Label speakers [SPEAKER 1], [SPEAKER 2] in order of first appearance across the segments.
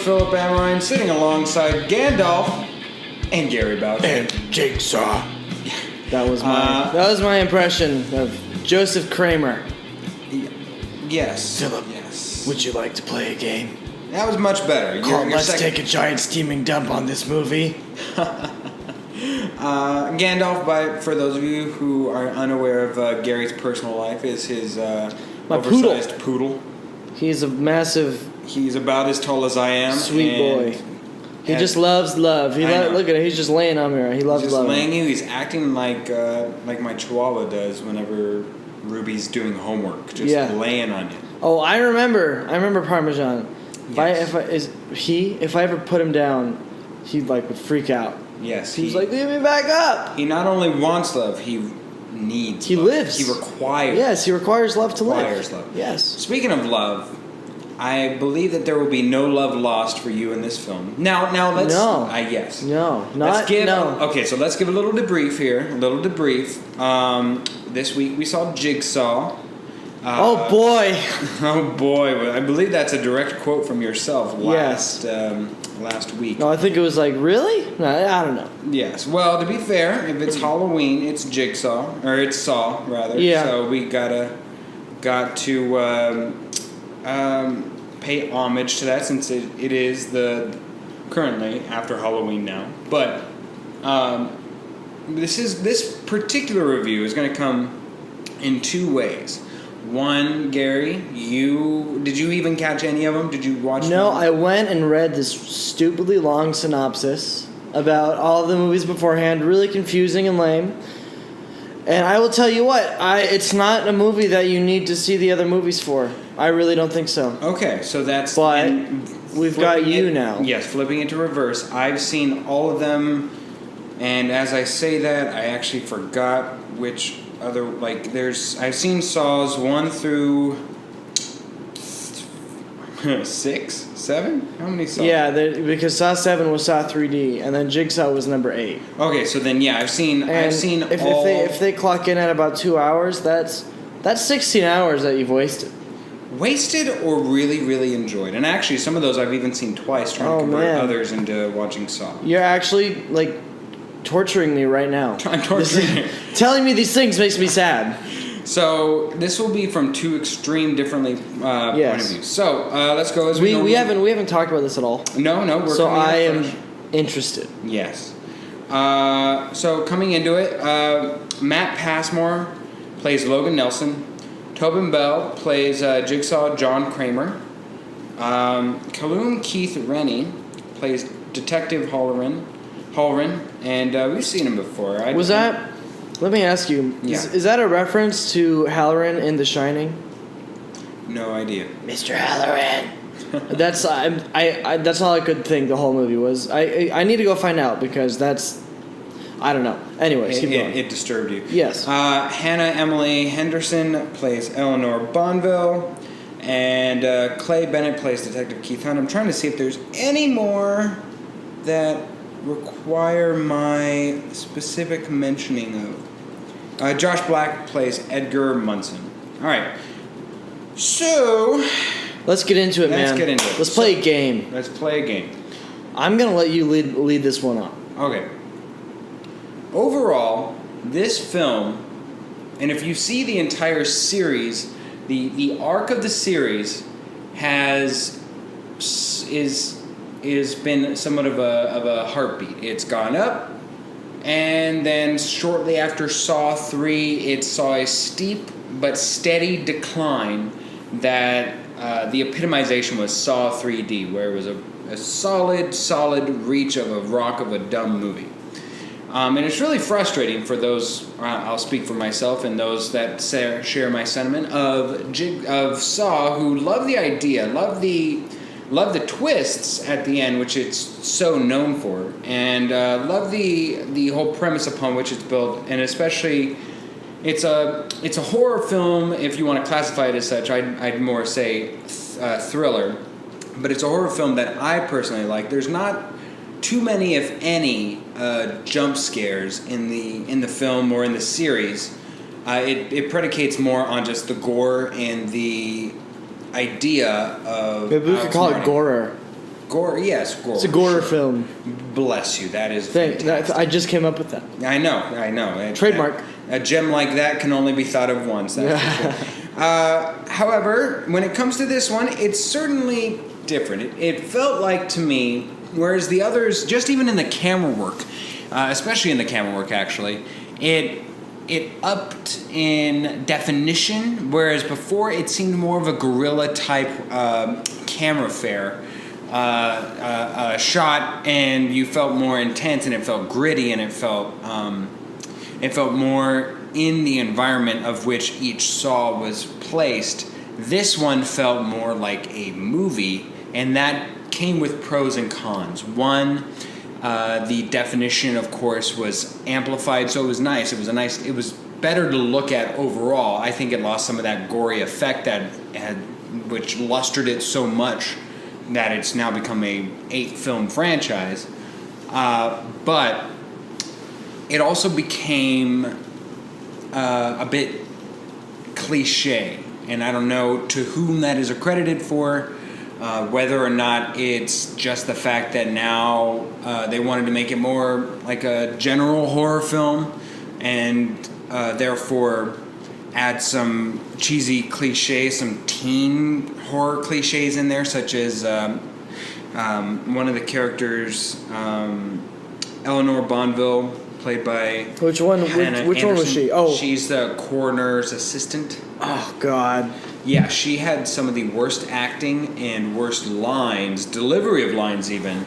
[SPEAKER 1] Philip Amrine, sitting alongside Gandalf and Gary Boucher.
[SPEAKER 2] And Jigsaw. That was my impression of Joseph Kramer.
[SPEAKER 1] Yes.
[SPEAKER 2] Philip,
[SPEAKER 1] yes.
[SPEAKER 2] would you like to play a game?
[SPEAKER 1] That was much better.
[SPEAKER 2] Let's take a giant steaming dump on this movie.
[SPEAKER 1] Gandalf, for those of you who are unaware of Gary's personal life, is his
[SPEAKER 2] My
[SPEAKER 1] oversized poodle.
[SPEAKER 2] He's a massive...
[SPEAKER 1] He's about as tall as I am.
[SPEAKER 2] Sweet boy. He just loves love. Look at him. He's just laying on me. He loves love.
[SPEAKER 1] He's just laying you. He's acting like my Chihuahua does whenever Ruby's doing homework. Just laying on you.
[SPEAKER 2] Oh, I remember Parmesan.
[SPEAKER 1] Yes.
[SPEAKER 2] If I ever put him down, he would freak out.
[SPEAKER 1] Yes.
[SPEAKER 2] He's like, leave me back up.
[SPEAKER 1] He not only wants love, he needs.
[SPEAKER 2] He
[SPEAKER 1] love.
[SPEAKER 2] lives.
[SPEAKER 1] He requires.
[SPEAKER 2] Yes, he requires love to live.
[SPEAKER 1] Requires love.
[SPEAKER 2] Yes.
[SPEAKER 1] Speaking of love, I believe that there will be no love lost for you in this film. Now let's.
[SPEAKER 2] No.
[SPEAKER 1] Yes.
[SPEAKER 2] No.
[SPEAKER 1] Okay, so let's give a little debrief here. This week we saw Jigsaw.
[SPEAKER 2] Oh boy!
[SPEAKER 1] Oh boy! I believe that's a direct quote from yourself last week.
[SPEAKER 2] No, I think it was really? No, I don't know.
[SPEAKER 1] Yes. Well, to be fair, if it's Halloween, it's Jigsaw, or it's Saw rather.
[SPEAKER 2] Yeah.
[SPEAKER 1] So we got to pay homage to that since it is currently after Halloween now. But this particular review is going to come in two ways. One, Gary, did you even catch any of them? Did you watch them?
[SPEAKER 2] No, I went and read this stupidly long synopsis about all the movies beforehand, really confusing and lame. And I will tell you what, it's not a movie that you need to see the other movies for. I really don't think so.
[SPEAKER 1] Okay, so that's...
[SPEAKER 2] But we've got you now.
[SPEAKER 1] Yes, flipping it to reverse. I've seen all of them, and as I say that, I actually forgot which other... I've seen Saws 1 through... 6? 7? How many Saws?
[SPEAKER 2] Yeah, because Saw 7 was Saw 3D, and then Jigsaw was number 8.
[SPEAKER 1] Okay, so then I've seen all...
[SPEAKER 2] If they clock in at about 2 hours, that's 16 hours that you've wasted.
[SPEAKER 1] Wasted or really, really enjoyed. And actually, some of those I've even seen twice, trying to convert others into watching Saw.
[SPEAKER 2] You're actually, torturing me right now.
[SPEAKER 1] I'm torturing you.
[SPEAKER 2] Telling me these things makes me sad.
[SPEAKER 1] So this will be from two extreme different point of views. So let's go as
[SPEAKER 2] we haven't talked about this at all.
[SPEAKER 1] No.
[SPEAKER 2] So I am interested.
[SPEAKER 1] Yes. So coming into it, Matt Passmore plays Logan Nelson. Tobin Bell plays Jigsaw John Kramer. Callum Keith Rennie plays Detective Halloran, and we've seen him before.
[SPEAKER 2] Let me ask you, is that a reference to Halloran in The Shining?
[SPEAKER 1] No idea.
[SPEAKER 2] Mr. Halloran. That's all I could think the whole movie was. I need to go find out because I don't know. Anyways, keep going.
[SPEAKER 1] It disturbed you.
[SPEAKER 2] Yes.
[SPEAKER 1] Hannah Emily Henderson plays Eleanor Bonville, and Clay Bennett plays Detective Keith Hunt. I'm trying to see if there's any more that require my specific mentioning of. Josh Black plays Edgar Munson. All right. So
[SPEAKER 2] let's get into it, man.
[SPEAKER 1] Let's get into it.
[SPEAKER 2] Let's play a game.
[SPEAKER 1] Let's play a game.
[SPEAKER 2] I'm gonna let you lead this one up.
[SPEAKER 1] Okay. Overall, this film, and if you see the entire series, the arc of the series is been somewhat of a heartbeat. It's gone up, and then shortly after Saw 3, it saw a steep but steady decline that the epitomization was Saw 3D, where it was a solid reach of a rock of a dumb movie. And it's really frustrating for those, I'll speak for myself and those that share my sentiment, of Saw, who love the idea, love the twists at the end, which it's so known for, and love the whole premise upon which it's built, and especially it's a horror film, if you want to classify it as such. I'd more say thriller, but it's a horror film that I personally like. There's not too many, if any, jump scares in the film or in the series. It predicates more on just the gore and the idea of...
[SPEAKER 2] Maybe we could call it gorer.
[SPEAKER 1] Gore, yes, gore.
[SPEAKER 2] It's a gore film.
[SPEAKER 1] Bless you. That is fantastic.
[SPEAKER 2] I just came up with that.
[SPEAKER 1] I know.
[SPEAKER 2] Trademark.
[SPEAKER 1] A gem like that can only be thought of once. That's for sure. However, when it comes to this one, it's certainly different. It felt like to me, whereas the others, just even in the camera work, especially in the camera work, actually, it upped in definition, whereas before it seemed more of a guerrilla type camera fare shot, and you felt more intense, and it felt gritty, and it felt more in the environment of which each Saw was placed. This one felt more like a movie, and that came with pros and cons. One, the definition, of course, was amplified, so it was nice. It was better to look at overall. I think it lost some of that gory effect which lustered it so much that it's now become a 8-film franchise. But it also became a bit cliche, and I don't know to whom that is accredited for. Whether or not it's just the fact that now they wanted to make it more like a general horror film, and therefore add some cheesy cliches, some teen horror cliches in there, such as one of the characters, Eleanor Bonville, played by
[SPEAKER 2] which one? Which one was she? Oh,
[SPEAKER 1] she's the coroner's assistant.
[SPEAKER 2] Oh God.
[SPEAKER 1] Yeah, she had some of the worst acting and worst lines, delivery of lines even.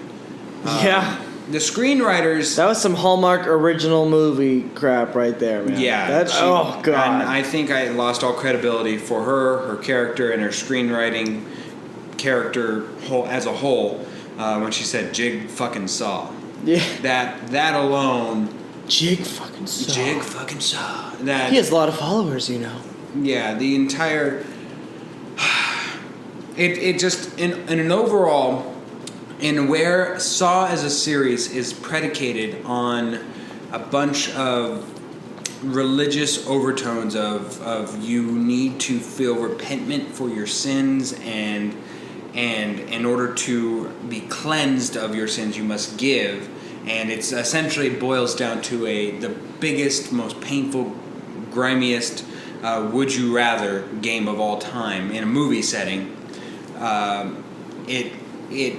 [SPEAKER 2] Yeah.
[SPEAKER 1] The screenwriters...
[SPEAKER 2] That was some Hallmark original movie crap right there, man.
[SPEAKER 1] Yeah.
[SPEAKER 2] Oh, God.
[SPEAKER 1] And I think I lost all credibility for her character, and her screenwriting character as a whole when she said Jig fucking Saw.
[SPEAKER 2] Yeah.
[SPEAKER 1] That alone...
[SPEAKER 2] Jig fucking Saw.
[SPEAKER 1] Jig fucking Saw.
[SPEAKER 2] He has a lot of followers, you know.
[SPEAKER 1] Yeah, the entire... It just, in an overall, in where Saw as a series is predicated on a bunch of religious overtones of you need to feel repentment for your sins, and in order to be cleansed of your sins you must give, and it's essentially boils down to the biggest, most painful, grimiest would you rather game of all time in a movie setting. It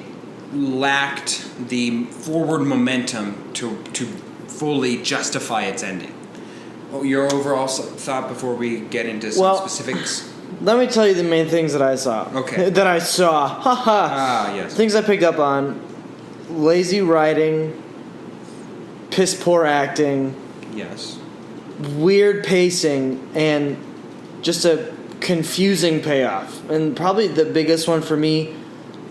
[SPEAKER 1] lacked the forward momentum to fully justify its ending. Your overall thought before we get into some specifics?
[SPEAKER 2] Let me tell you the main things that I saw.
[SPEAKER 1] Okay.
[SPEAKER 2] That I saw.
[SPEAKER 1] Ah, yes.
[SPEAKER 2] Things I picked up on. Lazy writing. Piss poor acting.
[SPEAKER 1] Yes.
[SPEAKER 2] Weird pacing. And just a confusing payoff. And probably the biggest one for me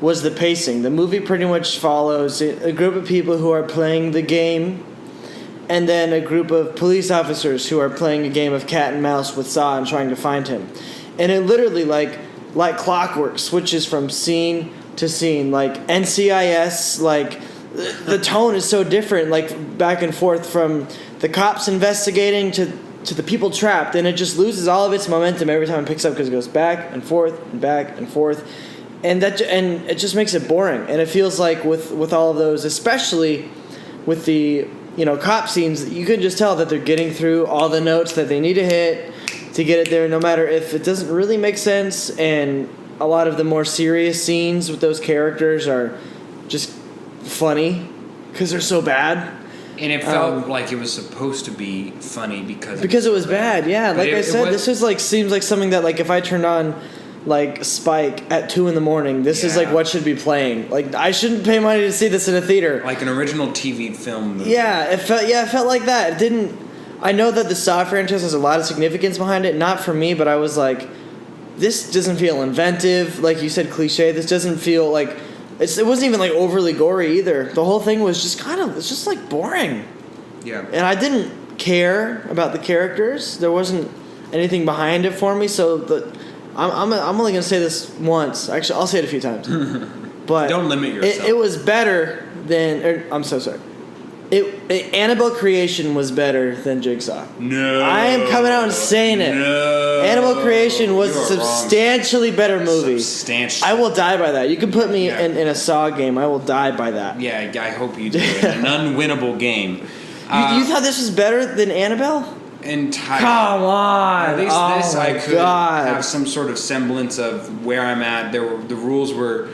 [SPEAKER 2] was the pacing. The movie pretty much follows a group of people who are playing the game, and then a group of police officers who are playing a game of cat and mouse with Saw and trying to find him. And it literally, like clockwork, switches from scene to scene. Like NCIS, like the tone is so different, like back and forth from the cops investigating to the people trapped, and it just loses all of its momentum every time it picks up because it goes back and forth and back and forth, and it just makes it boring. And it feels like with all of those, especially with the cop scenes, you can just tell that they're getting through all the notes that they need to hit to get it there, no matter if it doesn't really make sense. And a lot of the more serious scenes with those characters are just funny because they're so bad.
[SPEAKER 1] And it felt like it was supposed to be funny because
[SPEAKER 2] it was bad. Yeah, like I said, this is seems like something that if I turned on Spike at 2 a.m, this is what should be playing. I shouldn't pay money to see this in a theater. Like an original TV film movie. Yeah, it felt like that. It didn't. I know that the Saw franchise has a lot of significance behind it. Not for me, but I was like, this doesn't feel inventive. Like you said, cliche. This doesn't feel like. It wasn't even overly gory either. The whole thing was just it's just boring. Yeah. And I didn't care about the characters. There wasn't anything behind it for me. So I'm only gonna say this once. Actually, I'll say it a few times. But don't limit yourself. It was better than. I'm so sorry. Annabelle Creation was better than Jigsaw. No. I am coming out and saying it. No. Animal Creation was
[SPEAKER 1] you
[SPEAKER 2] a
[SPEAKER 1] are wrong.
[SPEAKER 2] substantially better movie.
[SPEAKER 1] Substantially.
[SPEAKER 2] I will die by that. You can put me
[SPEAKER 1] Yeah.
[SPEAKER 2] in a Saw game. I will die by that.
[SPEAKER 1] Yeah, I hope you do. An unwinnable game.
[SPEAKER 2] You thought this was better than Annabelle?
[SPEAKER 1] Entire.
[SPEAKER 2] Come on!
[SPEAKER 1] At least
[SPEAKER 2] Oh
[SPEAKER 1] this
[SPEAKER 2] my
[SPEAKER 1] I could
[SPEAKER 2] God.
[SPEAKER 1] have some sort of semblance of where I'm at. The rules were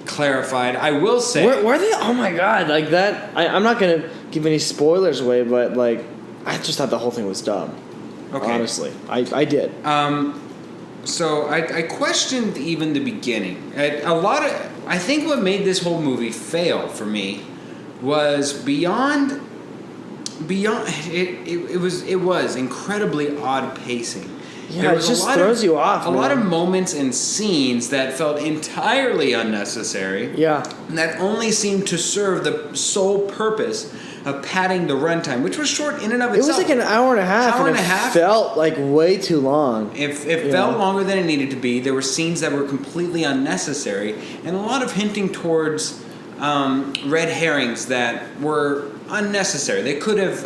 [SPEAKER 1] clarified. I will say.
[SPEAKER 2] Were they? Oh my God! Like that. I'm not gonna give any spoilers away, but like, I just thought the whole thing was dumb.
[SPEAKER 1] Okay.
[SPEAKER 2] Honestly, I did.
[SPEAKER 1] So I questioned even the beginning. I think what made this whole movie fail for me was beyond it was incredibly odd pacing.
[SPEAKER 2] Yeah,
[SPEAKER 1] There
[SPEAKER 2] it
[SPEAKER 1] was
[SPEAKER 2] just throws you off.
[SPEAKER 1] A lot of
[SPEAKER 2] man.
[SPEAKER 1] moments and scenes that felt entirely unnecessary.
[SPEAKER 2] Yeah.
[SPEAKER 1] And that only seemed to serve the sole purpose of padding the runtime, which was short in and of
[SPEAKER 2] It
[SPEAKER 1] itself.
[SPEAKER 2] was like an hour and a half,
[SPEAKER 1] Hour
[SPEAKER 2] and
[SPEAKER 1] and a
[SPEAKER 2] it
[SPEAKER 1] half?
[SPEAKER 2] felt like way too long.
[SPEAKER 1] It
[SPEAKER 2] Yeah.
[SPEAKER 1] felt longer than it needed to be. There were scenes that were completely unnecessary, and a lot of hinting towards red herrings that were unnecessary. They could have.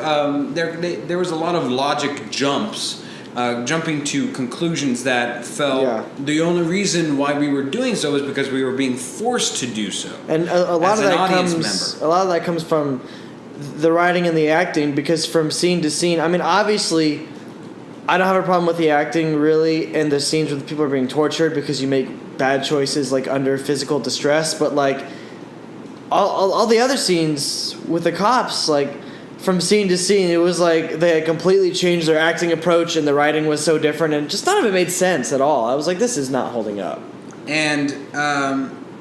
[SPEAKER 1] There was a lot of logic jumps, jumping to conclusions that felt
[SPEAKER 2] Yeah.
[SPEAKER 1] the only reason why we were doing so is because we were being forced to do so.
[SPEAKER 2] And a lot
[SPEAKER 1] As
[SPEAKER 2] of
[SPEAKER 1] an
[SPEAKER 2] that
[SPEAKER 1] audience
[SPEAKER 2] comes.
[SPEAKER 1] member.
[SPEAKER 2] A lot of that comes from the writing and the acting, because from scene to scene, I mean, obviously, I don't have a problem with the acting really, and the scenes where the people are being tortured because you make bad choices like under physical distress. But like all the other scenes with the cops, like from scene to scene, it was like they had completely changed their acting approach, and the writing was so different, and just none of it made sense at all. I was like, this is not holding up.
[SPEAKER 1] And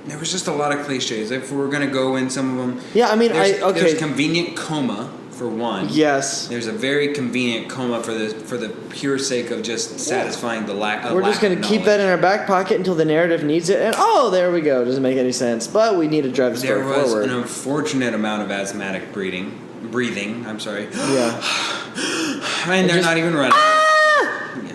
[SPEAKER 1] there was just a lot of cliches. If we're gonna go in some of them,
[SPEAKER 2] Yeah, I mean,
[SPEAKER 1] there's convenient coma for one.
[SPEAKER 2] Yes.
[SPEAKER 1] There's a very convenient coma for the pure sake of just satisfying the lack.
[SPEAKER 2] We're just going to keep that in our back pocket until the narrative needs it, and oh, there we go. Doesn't make any sense, but we need to drive the story
[SPEAKER 1] There was
[SPEAKER 2] forward.
[SPEAKER 1] an unfortunate amount of asthmatic breathing. I'm sorry.
[SPEAKER 2] Yeah.
[SPEAKER 1] And they're
[SPEAKER 2] just-
[SPEAKER 1] not even running. Yeah.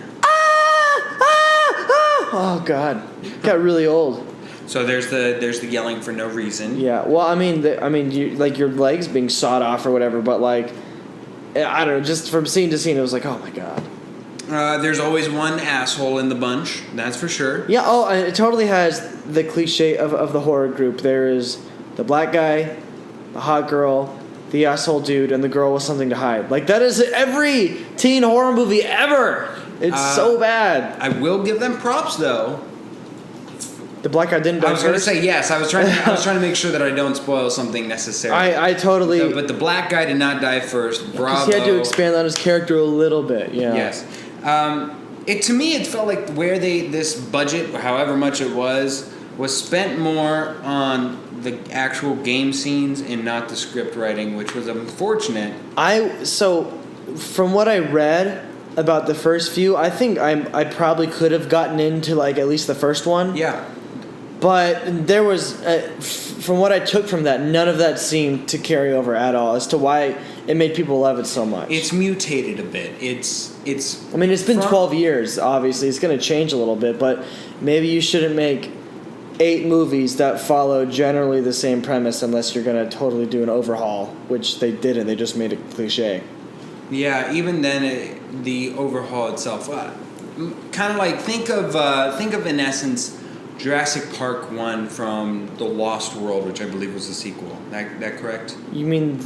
[SPEAKER 2] Oh God, got really old.
[SPEAKER 1] So there's the yelling for no reason.
[SPEAKER 2] Yeah. Well, I mean, you, like your legs being sawed off or whatever, but like, I don't know. Just from scene to scene, it was like, oh my God.
[SPEAKER 1] There's always one asshole in the bunch. That's for sure.
[SPEAKER 2] Yeah. Oh, and it totally has the cliche of the horror group. There is the black guy, the hot girl, the asshole dude, and the girl with something to hide. Like that is every teen horror movie ever. It's so bad.
[SPEAKER 1] I will give them props though.
[SPEAKER 2] The black guy didn't die
[SPEAKER 1] I was going to
[SPEAKER 2] first?
[SPEAKER 1] say yes. I was trying to make sure that I don't spoil something necessary.
[SPEAKER 2] I totally.
[SPEAKER 1] But the black guy did not die first. Bravo.
[SPEAKER 2] He had to expand on his character a little bit. Yeah.
[SPEAKER 1] Yes. To me, it felt like where this budget, however much it was spent more on the actual game scenes and not the script writing, which was unfortunate.
[SPEAKER 2] So, from what I read about the first few, I think I probably could have gotten into like at least the first one.
[SPEAKER 1] Yeah.
[SPEAKER 2] But there was, from what I took from that, none of that seemed to carry over at all as to why it made people love it so much.
[SPEAKER 1] It's mutated a bit. It's.
[SPEAKER 2] I mean, it's been 12 years. Obviously, it's going to change a little bit, but maybe you shouldn't make 8 movies that follow generally the same premise unless you're going to totally do an overhaul, which they didn't. They just made it cliche.
[SPEAKER 1] Yeah. Even then, the overhaul itself, kind of like think of in essence. Jurassic Park 1 from The Lost World, which I believe was the sequel. That correct?
[SPEAKER 2] You mean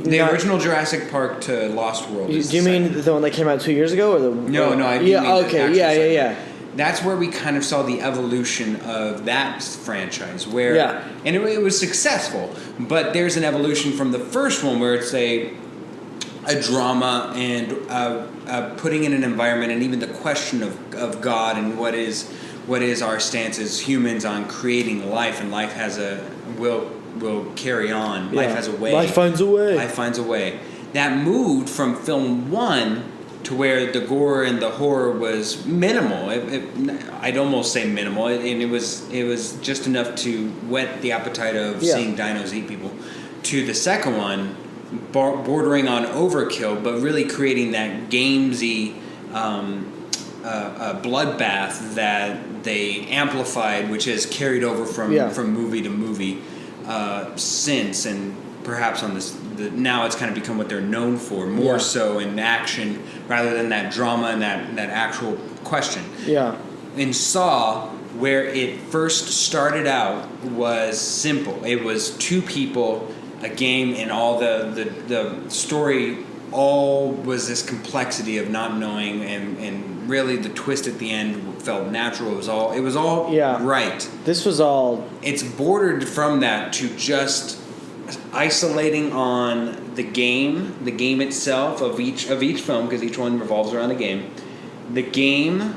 [SPEAKER 1] The original Jurassic Park to Lost World.
[SPEAKER 2] Do you mean the one that came out 2 years ago, or the?
[SPEAKER 1] No, I mean
[SPEAKER 2] yeah.
[SPEAKER 1] the
[SPEAKER 2] Okay.
[SPEAKER 1] actual
[SPEAKER 2] Yeah.
[SPEAKER 1] That's where we kind of saw the evolution of that franchise, where and it was successful. But there's an evolution from the first one where it's a drama and putting in an environment, and even the question of God and what is our stance as humans on creating life, and life has will carry on.
[SPEAKER 2] Yeah.
[SPEAKER 1] Life has a way.
[SPEAKER 2] Life finds a way.
[SPEAKER 1] Life finds a way. That moved from film 1 to where the gore and the horror was minimal. I'd almost say minimal, and it was just enough to whet the appetite of seeing dinos eat people. To the second one, bordering on overkill, but really creating that gamesy bloodbath that they amplified, which has carried over from movie to movie since, and perhaps on this. Now it's kind of become what they're known for, more so in action rather than that drama and that actual question.
[SPEAKER 2] Yeah.
[SPEAKER 1] In Saw, where it first started out was simple. It was two people, a game, and all the story all was this complexity of not knowing, and really the twist at the end felt natural. It was all right.
[SPEAKER 2] This was all.
[SPEAKER 1] It's bordered from that to just isolating on the game itself of each film, because each one revolves around a game. The game,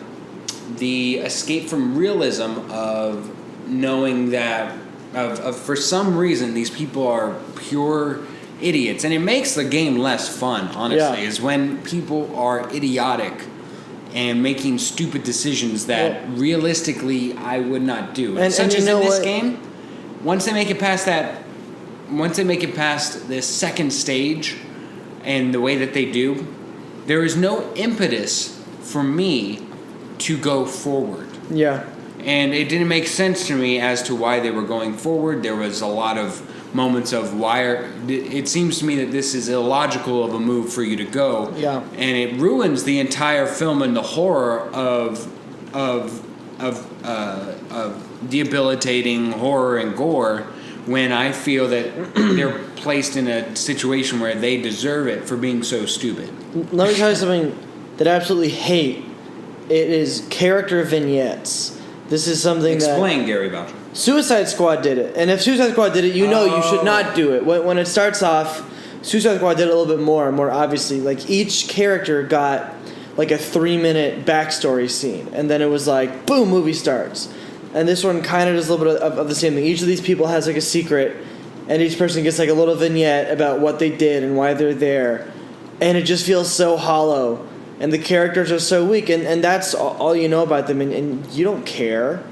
[SPEAKER 1] the escape from realism of knowing that of for some reason these people are pure idiots, and it makes the game less fun, honestly, is when people are idiotic and making stupid decisions that realistically I would not do. Such as in this game, once they make it past this second stage and the way that they do, there is no impetus for me to go forward.
[SPEAKER 2] Yeah.
[SPEAKER 1] And it didn't make sense to me as to why they were going forward. There was a lot of moments of it seems to me that this is illogical of a move for you to go.
[SPEAKER 2] Yeah.
[SPEAKER 1] And it ruins the entire film and the horror of debilitating horror and gore, when I feel that they're placed in a situation where they deserve it for being so stupid.
[SPEAKER 2] Let me tell you something that I absolutely hate. It is character vignettes. This is something
[SPEAKER 1] Explain, Gary Boucher.
[SPEAKER 2] Suicide Squad did it. And if Suicide Squad did it, you should not do it. When it starts off, Suicide Squad did it a little bit more obviously. Like, each character got like a 3-minute backstory scene. And then it was like, boom, movie starts. And this one kind of does a little bit of the same thing. Each of these people has like a secret, and each person gets like a little vignette about what they did and why they're there. And it just feels so hollow. And the characters are so weak. And that's all you know about them. And you don't care.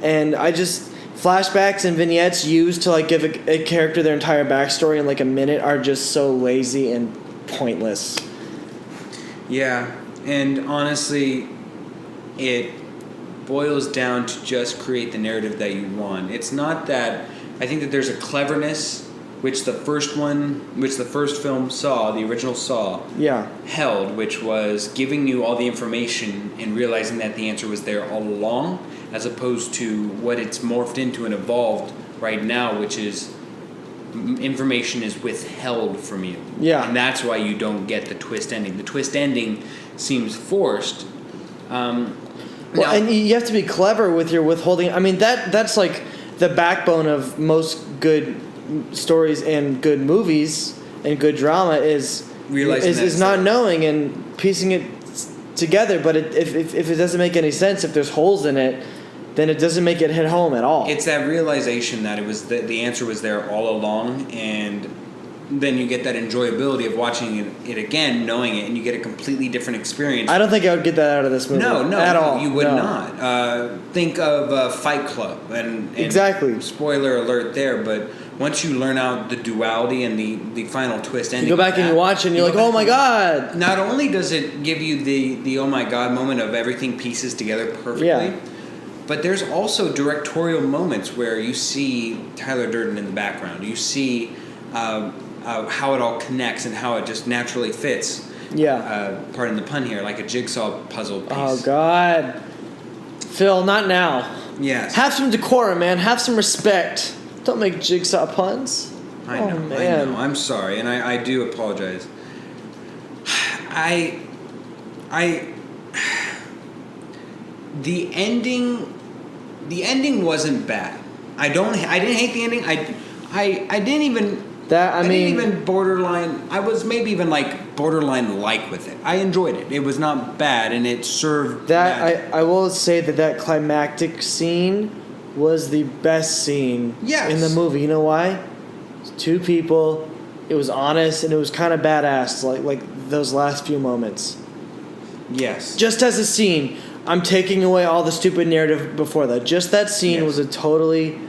[SPEAKER 2] And flashbacks and vignettes used to like give a character their entire backstory in like a minute are just so lazy and pointless.
[SPEAKER 1] Yeah. And honestly, it boils down to just create the narrative that you want. It's not that. I think that there's a cleverness which the first film Saw, the original Saw, held, which was giving you all the information and realizing that the answer was there all along, as opposed to what it's morphed into and evolved right now, which is information is withheld from you.
[SPEAKER 2] Yeah.
[SPEAKER 1] And that's why you don't get the twist ending. The twist ending seems forced.
[SPEAKER 2] And you have to be clever with your withholding. I mean, that's like the backbone of most good stories and good movies and good drama is not knowing and piecing it together. But if it doesn't make any sense, if there's holes in it, then it doesn't make it hit home at all.
[SPEAKER 1] It's that realization that it was the answer was there all along, and then you get that enjoyability of watching it again, knowing it, and you get a completely different experience.
[SPEAKER 2] I don't think I would get that out of this movie.
[SPEAKER 1] No,
[SPEAKER 2] at all.
[SPEAKER 1] You would not. Think of Fight Club, and
[SPEAKER 2] exactly.
[SPEAKER 1] Spoiler alert there, but once you learn out the duality and the final twist ending,
[SPEAKER 2] you go back and you watch it and you're like, oh my god.
[SPEAKER 1] Not only does it give you the oh my god moment of everything pieces together perfectly, but there's also directorial moments where you see Tyler Durden in the background. You see how it all connects and how it just naturally fits.
[SPEAKER 2] Yeah.
[SPEAKER 1] Pardon the pun here, like a jigsaw puzzle piece.
[SPEAKER 2] Oh god. Phil, not now.
[SPEAKER 1] Yes.
[SPEAKER 2] Have some decorum, man. Have some respect. Don't make jigsaw puns.
[SPEAKER 1] I know,
[SPEAKER 2] man.
[SPEAKER 1] I know. I'm sorry, and I do apologize. The ending wasn't bad. I didn't hate the ending. I didn't even. I didn't even borderline. I was maybe even like borderline like with it. I enjoyed it. It was not bad, and it served.
[SPEAKER 2] I will say that climactic scene was the best scene in the movie. You know why? It's two people. It was honest and it was kind of badass. Like those last few moments.
[SPEAKER 1] Yes.
[SPEAKER 2] Just as a scene. I'm taking away all the stupid narrative before that. Just that scene was a totally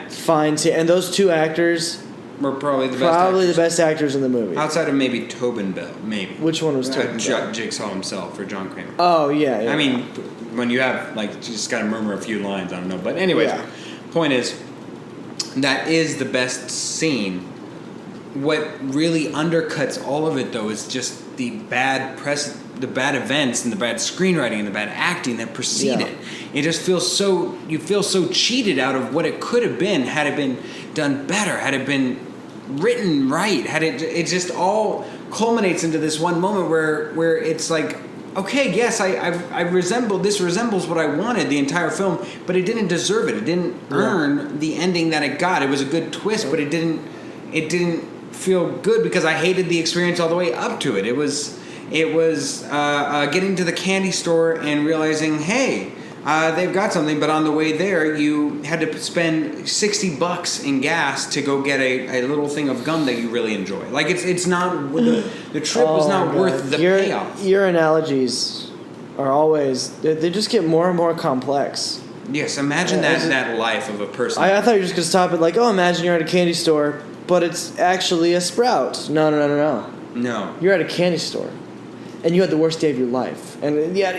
[SPEAKER 2] fine scene. And those two actors
[SPEAKER 1] were probably the
[SPEAKER 2] best actors in the movie.
[SPEAKER 1] Outside of maybe Tobin Bell, maybe.
[SPEAKER 2] Which one was Tobin Bell?
[SPEAKER 1] Jigsaw himself or John Kramer.
[SPEAKER 2] Oh, yeah.
[SPEAKER 1] I mean, when you have, you just got to murmur a few lines, I don't know. But anyways, point is, that is the best scene. what really undercuts all of it, though, is just the bad press, the bad events, and the bad screenwriting and the bad acting that precede it. It just feels so, you feel so cheated out of what it could have been had it been done better, had it been written right, had it just all culminates into this one moment where it's like, okay, yes, this resembles what I wanted the entire film, but it didn't deserve it. It didn't earn the ending that it got. It was a good twist, but it didn't feel good because I hated the experience all the way up to it. It was getting to the candy store and realizing, hey, they've got something, but on the way there, you had to spend $60 in gas to go get a little thing of gum that you really enjoy. Like, it's not, the trip was not worth the payoff.
[SPEAKER 2] Your analogies are always, they just get more and more complex.
[SPEAKER 1] Yes, imagine that life of a person.
[SPEAKER 2] I thought you were just going to stop it like, oh, imagine you're at a candy store, but it's actually a Sprouts. No.
[SPEAKER 1] No.
[SPEAKER 2] You're at a candy store, and you had the worst day of your life. And yeah,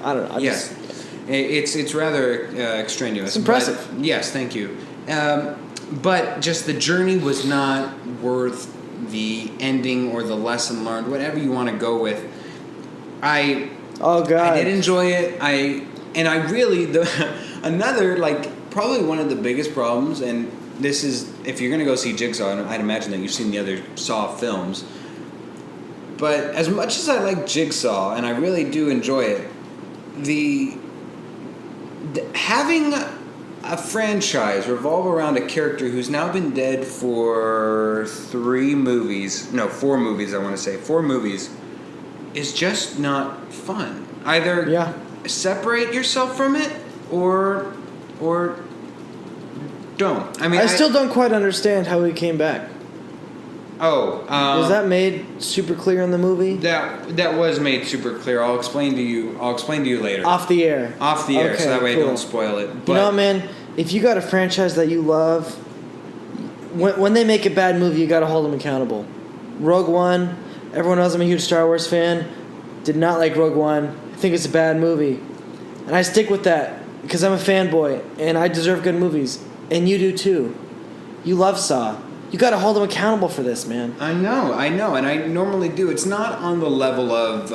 [SPEAKER 2] I don't know.
[SPEAKER 1] Yes. It's rather extraneous.
[SPEAKER 2] It's impressive.
[SPEAKER 1] But, yes, thank you. But just the journey was not worth the ending or the lesson learned, whatever you want to go with. I did enjoy it. I really another, like, probably one of the biggest problems, and this is, if you're going to go see Jigsaw, I'd imagine that you've seen the other Saw films. But as much as I like Jigsaw, and I really do enjoy it, having a franchise revolve around a character who's now been dead for 4 movies, is just not fun. Either separate yourself from it or don't. I mean,
[SPEAKER 2] I still don't quite understand how he came back.
[SPEAKER 1] Was
[SPEAKER 2] that made super clear in the movie?
[SPEAKER 1] That was made super clear. I'll explain to you later.
[SPEAKER 2] Off the air.
[SPEAKER 1] Okay, so that way I don't spoil it.
[SPEAKER 2] But, you know, man, if you got a franchise that you love, when they make a bad movie, you got to hold them accountable. Rogue One, everyone knows I'm a huge Star Wars fan. Did not like Rogue One. I think it's a bad movie, and I stick with that because I'm a fanboy and I deserve good movies, and you do too. You love Saw. You got to hold them accountable for this, man.
[SPEAKER 1] I know, and I normally do. It's not on the level of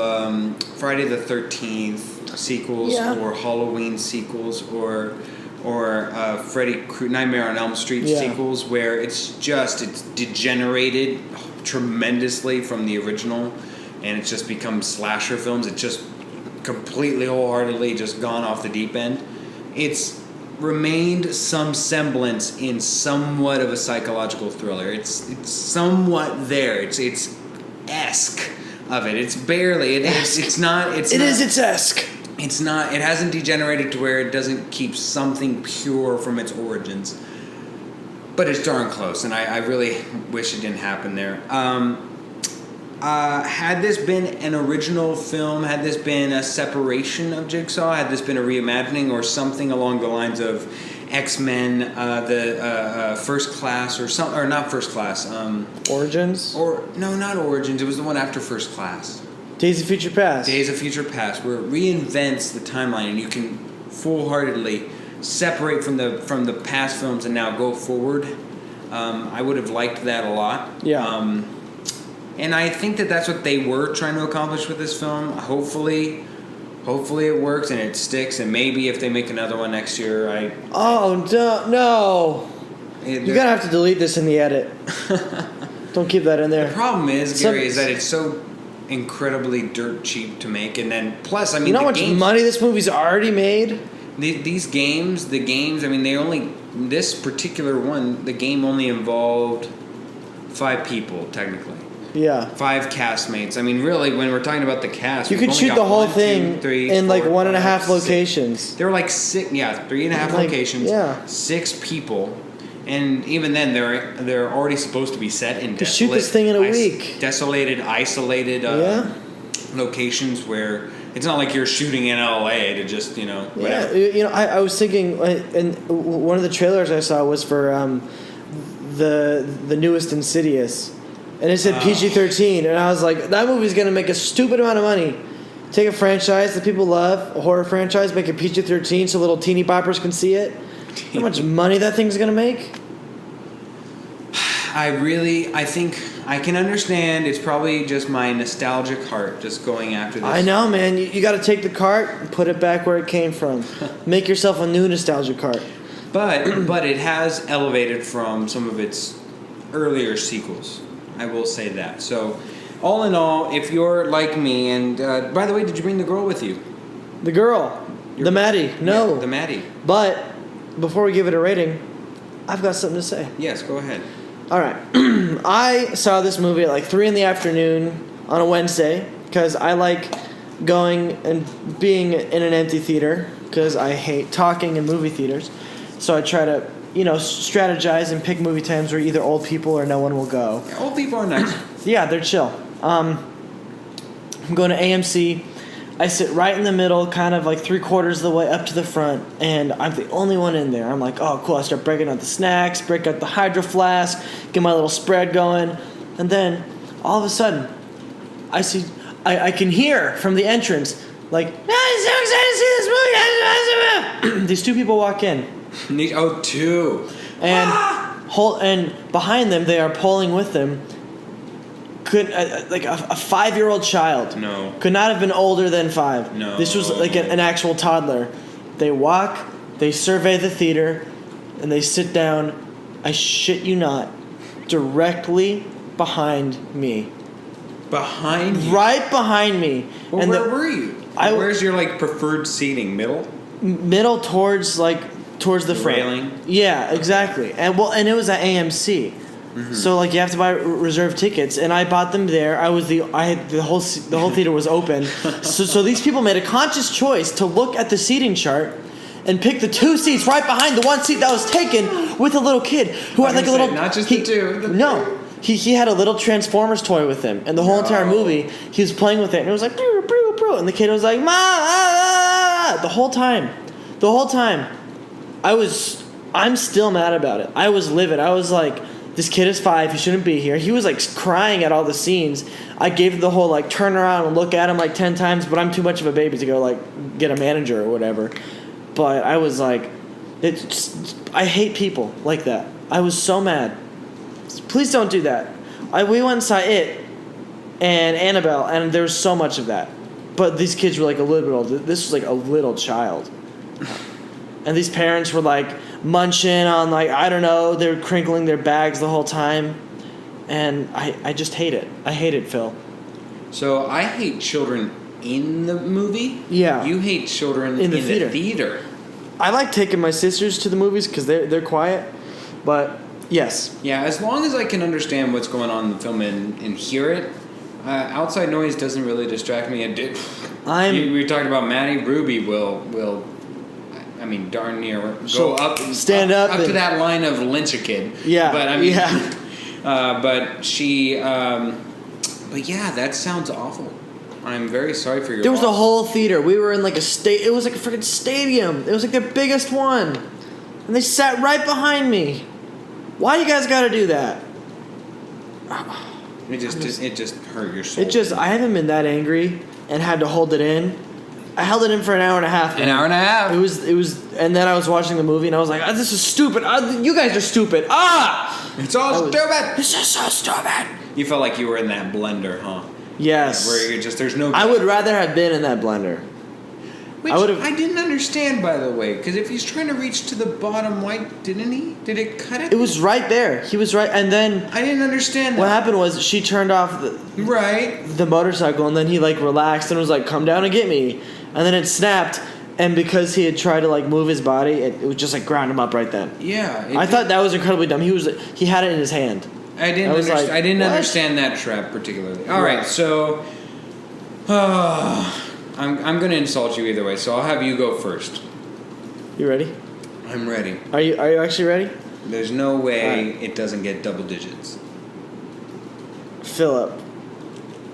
[SPEAKER 1] Friday the 13th sequels or Halloween sequels or Nightmare on Elm Street sequels, where it's degenerated tremendously from the original, and it's just become slasher films. It's just completely wholeheartedly just gone off the deep end. It's remained some semblance in somewhat of a psychological thriller. It's somewhat there. It's esque of it. It's barely. It's not. It's
[SPEAKER 2] esque.
[SPEAKER 1] It's not. It hasn't degenerated to where it doesn't keep something pure from its origins. But it's darn close, and I really wish it didn't happen there. Had this been an original film, had this been a separation of Jigsaw, had this been a reimagining or something along the lines of X-Men, the First Class or not First Class,
[SPEAKER 2] Origins?
[SPEAKER 1] No, not Origins. It was the one after First Class.
[SPEAKER 2] Days of Future Past.
[SPEAKER 1] Days of Future Past, where it reinvents the timeline and you can full-heartedly separate from the past films and now go forward. I would have liked that a lot.
[SPEAKER 2] Yeah.
[SPEAKER 1] And I think that's what they were trying to accomplish with this film. Hopefully it works and it sticks. And maybe if they make another one next year,
[SPEAKER 2] no. You're gonna have to delete this in the edit. Don't keep that in there.
[SPEAKER 1] The problem is, Gary, is that it's so incredibly dirt cheap to make, and then plus, I mean,
[SPEAKER 2] you know how much money this movie's already made.
[SPEAKER 1] The games. I mean, this particular one, the game only involved 5 people technically.
[SPEAKER 2] Yeah.
[SPEAKER 1] 5 castmates. I mean, really, when we're talking about the cast,
[SPEAKER 2] you could shoot the whole thing in 1.5 locations.
[SPEAKER 1] There were 3.5 locations.
[SPEAKER 2] Yeah.
[SPEAKER 1] 6 people, and even then, they're already supposed to be set in
[SPEAKER 2] desolate. Shoot this thing in a week.
[SPEAKER 1] Desolated, isolated locations where it's not like you're shooting in LA to just whatever.
[SPEAKER 2] Yeah. I was thinking, and one of the trailers I saw was for the newest Insidious. And it said PG-13, and I was like, that movie's going to make a stupid amount of money. Take a franchise that people love, a horror franchise, make it PG-13 so little teeny boppers can see it. How much money that thing's going to make?
[SPEAKER 1] I think I can understand. It's probably just my nostalgic heart just going after this.
[SPEAKER 2] I know, man. You got to take the cart and put it back where it came from. Make yourself a new nostalgia cart.
[SPEAKER 1] But it has elevated from some of its earlier sequels. I will say that. So, all in all, if you're like me, and by the way, did you bring the girl with you?
[SPEAKER 2] The girl. The Maddie. No.
[SPEAKER 1] Yeah, the Maddie.
[SPEAKER 2] But before we give it a rating, I've got something to say.
[SPEAKER 1] Yes, go ahead.
[SPEAKER 2] All right. I saw this movie at like 3 p.m. on a Wednesday because I like going and being in an empty theater because I hate talking in movie theaters. So I try to, strategize and pick movie times where either old people or no one will go.
[SPEAKER 1] Yeah, old people are nice.
[SPEAKER 2] Yeah, they're chill. I'm going to AMC. I sit right in the middle, kind of like 3/4 of the way up to the front, and I'm the only one in there. I'm like, oh, cool. I start breaking out the snacks, break out the Hydro Flask, get my little spread going, and then all of a sudden, I can hear from the entrance, like, I'm so excited to see this movie. These 2 people walk in.
[SPEAKER 1] Oh, 2.
[SPEAKER 2] And and behind them, they are pulling with them. Like a 5-year-old child.
[SPEAKER 1] No.
[SPEAKER 2] Could not have been older than 5.
[SPEAKER 1] No.
[SPEAKER 2] This was like an actual toddler. They walk, they survey the theater, and they sit down, I shit you not, directly behind me.
[SPEAKER 1] Behind you?
[SPEAKER 2] Right behind me.
[SPEAKER 1] Well,
[SPEAKER 2] and
[SPEAKER 1] where were you? Where's your preferred seating?
[SPEAKER 2] Middle towards the front.
[SPEAKER 1] Railing?
[SPEAKER 2] Yeah, exactly. And it was at AMC. Mm-hmm. So you have to buy reserved tickets, and I bought them there. The whole theater was open. so these people made a conscious choice to look at the seating chart and pick the 2 seats right behind the 1 seat that was taken with a little kid who had a little.
[SPEAKER 1] Not just the 2.
[SPEAKER 2] No. He had a little Transformers toy with him, and the whole entire movie he was playing with it, and it was like brew, brew, brew, and the kid was like, "Ma!" The whole time, I'm still mad about it. I was livid. I was like, this kid is 5. He shouldn't be here. He was crying at all the scenes. I gave him the whole turn around and look at him 10 times, but I'm too much of a baby to go get a manager or whatever. But I was I hate people like that. I was so mad. Please don't do that. We went and saw It and Annabelle, and there was so much of that. But these kids were a little bit older. This was a little child. And these parents were munching on I don't know, they were crinkling their bags the whole time. And I just hate it. I hate it, Phil.
[SPEAKER 1] So I hate children in the movie?
[SPEAKER 2] Yeah.
[SPEAKER 1] You hate children in the theater.
[SPEAKER 2] I like taking my sisters to the movies because they're quiet. But yes.
[SPEAKER 1] Yeah, as long as I can understand what's going on in the film and hear it, outside noise doesn't really distract me. We talked about Maddie. Ruby will darn near go up to that line of lynch a kid.
[SPEAKER 2] Yeah.
[SPEAKER 1] But
[SPEAKER 2] yeah.
[SPEAKER 1] But she, but yeah, that sounds awful. I'm very sorry for your
[SPEAKER 2] There was
[SPEAKER 1] loss.
[SPEAKER 2] a whole theater. We were in a it was a freaking stadium. It was their biggest one. And they sat right behind me. Why you guys gotta do that?
[SPEAKER 1] It just hurt your soul.
[SPEAKER 2] I haven't been that angry and had to hold it in. I held it in for an hour and a half.
[SPEAKER 1] An hour and a half.
[SPEAKER 2] It was, and then I was watching the movie and I was like, "This is stupid. You guys are stupid.
[SPEAKER 1] It's all stupid.
[SPEAKER 2] This is so stupid."
[SPEAKER 1] You felt like you were in that blender, huh?
[SPEAKER 2] Yes.
[SPEAKER 1] Where you're there's no.
[SPEAKER 2] I would rather have been in that blender.
[SPEAKER 1] Which I didn't understand, by the way, because if he's trying to reach to the bottom, why didn't he? Did it cut it?
[SPEAKER 2] It was right there. He was right, and then
[SPEAKER 1] I didn't understand that.
[SPEAKER 2] What happened was she turned off the motorcycle, and then he relaxed and was like, "Come down and get me," and then it snapped, and because he had tried to move his body, it was just ground him up right then.
[SPEAKER 1] Yeah,
[SPEAKER 2] I thought that was incredibly dumb. He had it in his hand.
[SPEAKER 1] I didn't understand that trap particularly. All right, so. I'm going to insult you either way, so I'll have you go first.
[SPEAKER 2] You ready?
[SPEAKER 1] I'm ready.
[SPEAKER 2] Are you actually ready?
[SPEAKER 1] There's no way it doesn't get double digits.
[SPEAKER 2] Philip,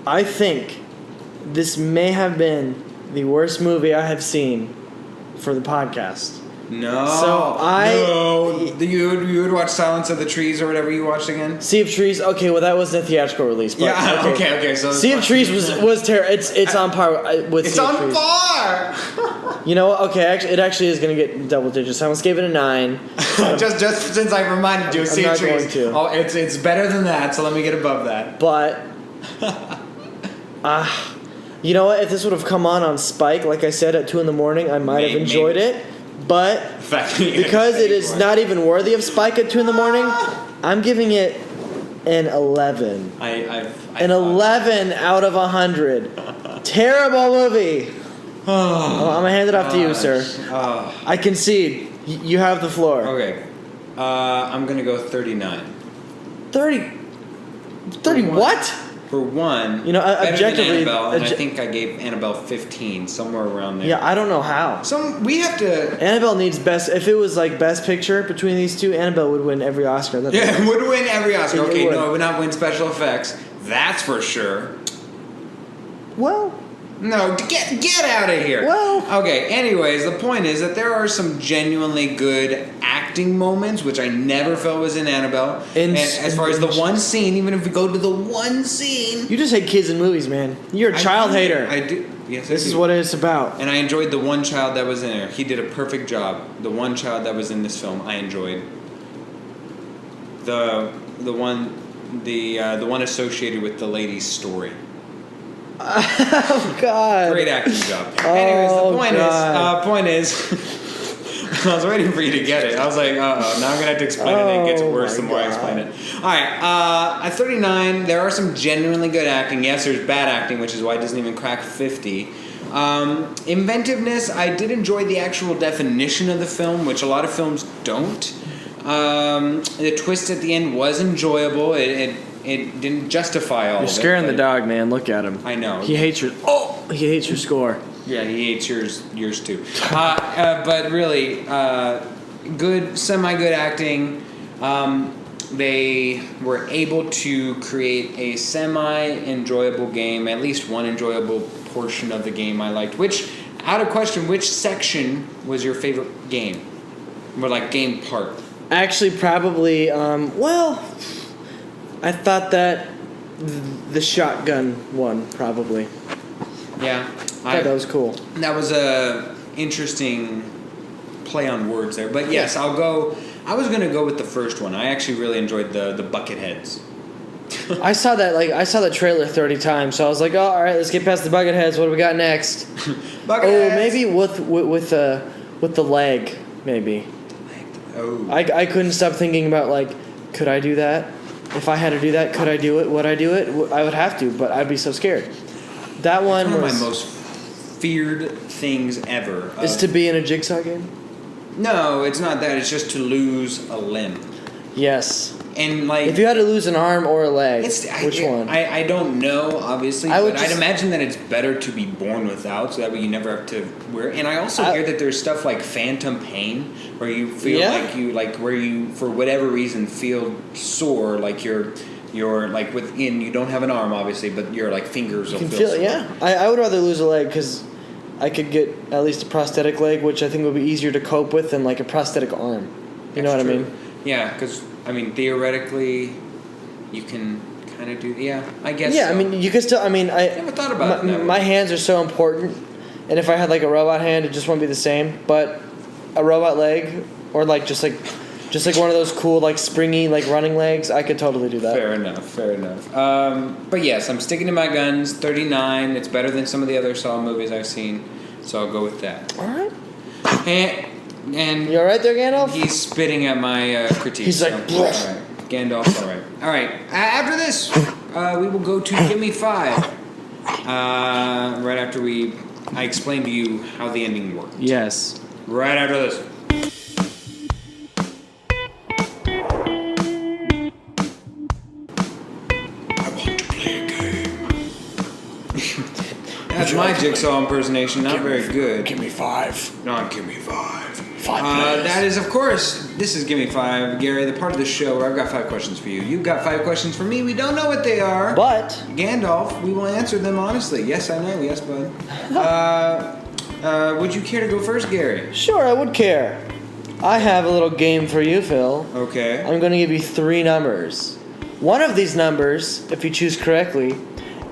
[SPEAKER 2] I think this may have been the worst movie I have seen for the podcast.
[SPEAKER 1] No.
[SPEAKER 2] So
[SPEAKER 1] you would watch Silence of the Trees or whatever you watched again?
[SPEAKER 2] Sea of Trees. Okay, well that wasn't a theatrical release. But
[SPEAKER 1] yeah. Okay. So
[SPEAKER 2] Sea of Trees was terrible. It's on par with.
[SPEAKER 1] It's
[SPEAKER 2] Sea of
[SPEAKER 1] on
[SPEAKER 2] Trees.
[SPEAKER 1] par.
[SPEAKER 2] You know what? Okay, it actually is going to get double digits. I almost gave it a 9.
[SPEAKER 1] just since I reminded you,
[SPEAKER 2] I'm not going to.
[SPEAKER 1] Oh, it's better than that, so let me get above that.
[SPEAKER 2] But, you know what? If this would have come on Spike, like I said, at 2 in the morning, I might have enjoyed it. But because it is not even worthy of Spike at 2 in the morning, I'm giving it an 11. An 11 out of 100. Terrible movie. I'm gonna hand it off to you, sir. I concede. You have the floor.
[SPEAKER 1] Okay. I'm gonna go 39.
[SPEAKER 2] 30 what?
[SPEAKER 1] For one,
[SPEAKER 2] you know, objectively,
[SPEAKER 1] than Annabelle, and I think I gave Annabelle 15, somewhere around there.
[SPEAKER 2] Yeah, I don't know how.
[SPEAKER 1] We have to.
[SPEAKER 2] Annabelle needs best. If it was like best picture between these two, Annabelle would win every Oscar.
[SPEAKER 1] Would win every Oscar. Okay, no, it would not win special effects. That's for sure.
[SPEAKER 2] Well.
[SPEAKER 1] No, get out of here.
[SPEAKER 2] Well.
[SPEAKER 1] Okay, anyways, the point is that there are some genuinely good acting moments, which I never felt was in Annabelle. And as far as the one scene, even if we go to the one scene...
[SPEAKER 2] You just hate kids in movies, man. You're a child hater.
[SPEAKER 1] I do. Yes,
[SPEAKER 2] this is what it's about.
[SPEAKER 1] And I enjoyed the one child that was in there. He did a perfect job. The one child that was in this film, I enjoyed. The one associated with the lady's story.
[SPEAKER 2] Oh God!
[SPEAKER 1] Great acting job. Anyways, the point is, I was waiting for you to get it. I was like, now I'm gonna have to explain it. And it gets worse the more I explain it. All right, at 39, there are some genuinely good acting. Yes, there's bad acting, which is why it doesn't even crack 50. Inventiveness, I did enjoy the actual definition of the film, which a lot of films don't. The twist at the end was enjoyable. It didn't justify all of it.
[SPEAKER 2] You're scaring the dog, man. Look at him.
[SPEAKER 1] I know.
[SPEAKER 2] He hates your score.
[SPEAKER 1] Yeah, he hates yours too. But really, good, semi-good acting. They were able to create a semi-enjoyable game, at least one enjoyable portion of the game I liked. Which, out of question, which section was your favorite game? Or like game part?
[SPEAKER 2] Actually, probably, I thought that the shotgun one, probably.
[SPEAKER 1] Yeah.
[SPEAKER 2] I thought that was cool.
[SPEAKER 1] That was a interesting play on words there. But yes, I was going to go with the first one. I actually really enjoyed the bucket heads.
[SPEAKER 2] I saw the trailer 30 times, so I was like, all right, let's get past the bucket heads. What do we got next?
[SPEAKER 1] Bucket heads.
[SPEAKER 2] Maybe with the leg, maybe.
[SPEAKER 1] Oh.
[SPEAKER 2] I couldn't stop thinking about, like, could I do that? If I had to do that, could I do it? Would I do it? I would have to, but I'd be so scared. That one was...
[SPEAKER 1] one of my most feared things ever.
[SPEAKER 2] Is to be in a Jigsaw game?
[SPEAKER 1] No, it's not that. It's just to lose a limb.
[SPEAKER 2] Yes.
[SPEAKER 1] And, like...
[SPEAKER 2] If you had to lose an arm or a leg, which one?
[SPEAKER 1] I don't know, obviously, but I'd imagine that it's better to be born without, so that way you never have to wear it. And I also hear that there's stuff like phantom pain, where you feel where you, for whatever reason, feel sore, like you're like within, you don't have an arm, obviously, but your, like, fingers will feel sore.
[SPEAKER 2] Yeah. I would rather lose a leg, because I could get at least a prosthetic leg, which I think would be easier to cope with than, like, a prosthetic arm. You know what I mean?
[SPEAKER 1] Yeah, because... I mean, theoretically, you can kind of do... Yeah, I guess
[SPEAKER 2] Yeah,
[SPEAKER 1] so.
[SPEAKER 2] I mean, you can still... I mean, I
[SPEAKER 1] never thought about it.
[SPEAKER 2] My hands are so important, and if I had, like, a robot hand, it just wouldn't be the same. But a robot leg, or, like, just like one of those cool, like, springy, like, running legs, I could totally do that.
[SPEAKER 1] Fair enough. But yes, I'm sticking to my guns. 39. It's better than some of the other Saw movies I've seen, so I'll go with that.
[SPEAKER 2] All right.
[SPEAKER 1] And
[SPEAKER 2] you all right there, Gandalf?
[SPEAKER 1] He's spitting at my critique.
[SPEAKER 2] He's like,
[SPEAKER 1] all right. Gandalf's all right. All right. After this, we will go to Gimme 5. Right after I explain to you how the ending worked.
[SPEAKER 2] Yes.
[SPEAKER 1] Right after this. I want to play a game. That's my Jigsaw impersonation. Not very good.
[SPEAKER 3] Give me 5.
[SPEAKER 1] No, give me 5.
[SPEAKER 3] 5
[SPEAKER 1] that is, of course, this is Gimme 5, Gary, the part of the show where I've got 5 questions for you. You've got 5 questions for me. We don't know what they are.
[SPEAKER 2] But
[SPEAKER 1] Gandalf, we will answer them honestly. Yes, I know. Yes, bud. Would you care to go first, Gary?
[SPEAKER 2] Sure, I would care. I have a little game for you, Phil.
[SPEAKER 1] Okay.
[SPEAKER 2] I'm going to give you 3 numbers. One of these numbers, if you choose correctly,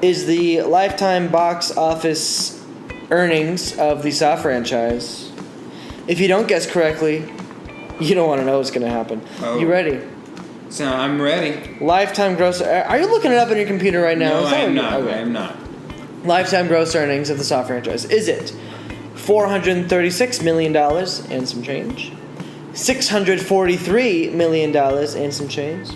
[SPEAKER 2] is the lifetime box office earnings of the Saw franchise. If you don't guess correctly, you don't want to know what's going to happen.
[SPEAKER 1] Oh.
[SPEAKER 2] You ready?
[SPEAKER 1] So I'm ready.
[SPEAKER 2] Lifetime gross. Are you looking it up on your computer right now?
[SPEAKER 1] No,
[SPEAKER 2] Is that
[SPEAKER 1] I am
[SPEAKER 2] what you-
[SPEAKER 1] not.
[SPEAKER 2] okay.
[SPEAKER 1] I am not.
[SPEAKER 2] Lifetime gross earnings of the Saw franchise. Is it $436 million and some change? $643 million and some change?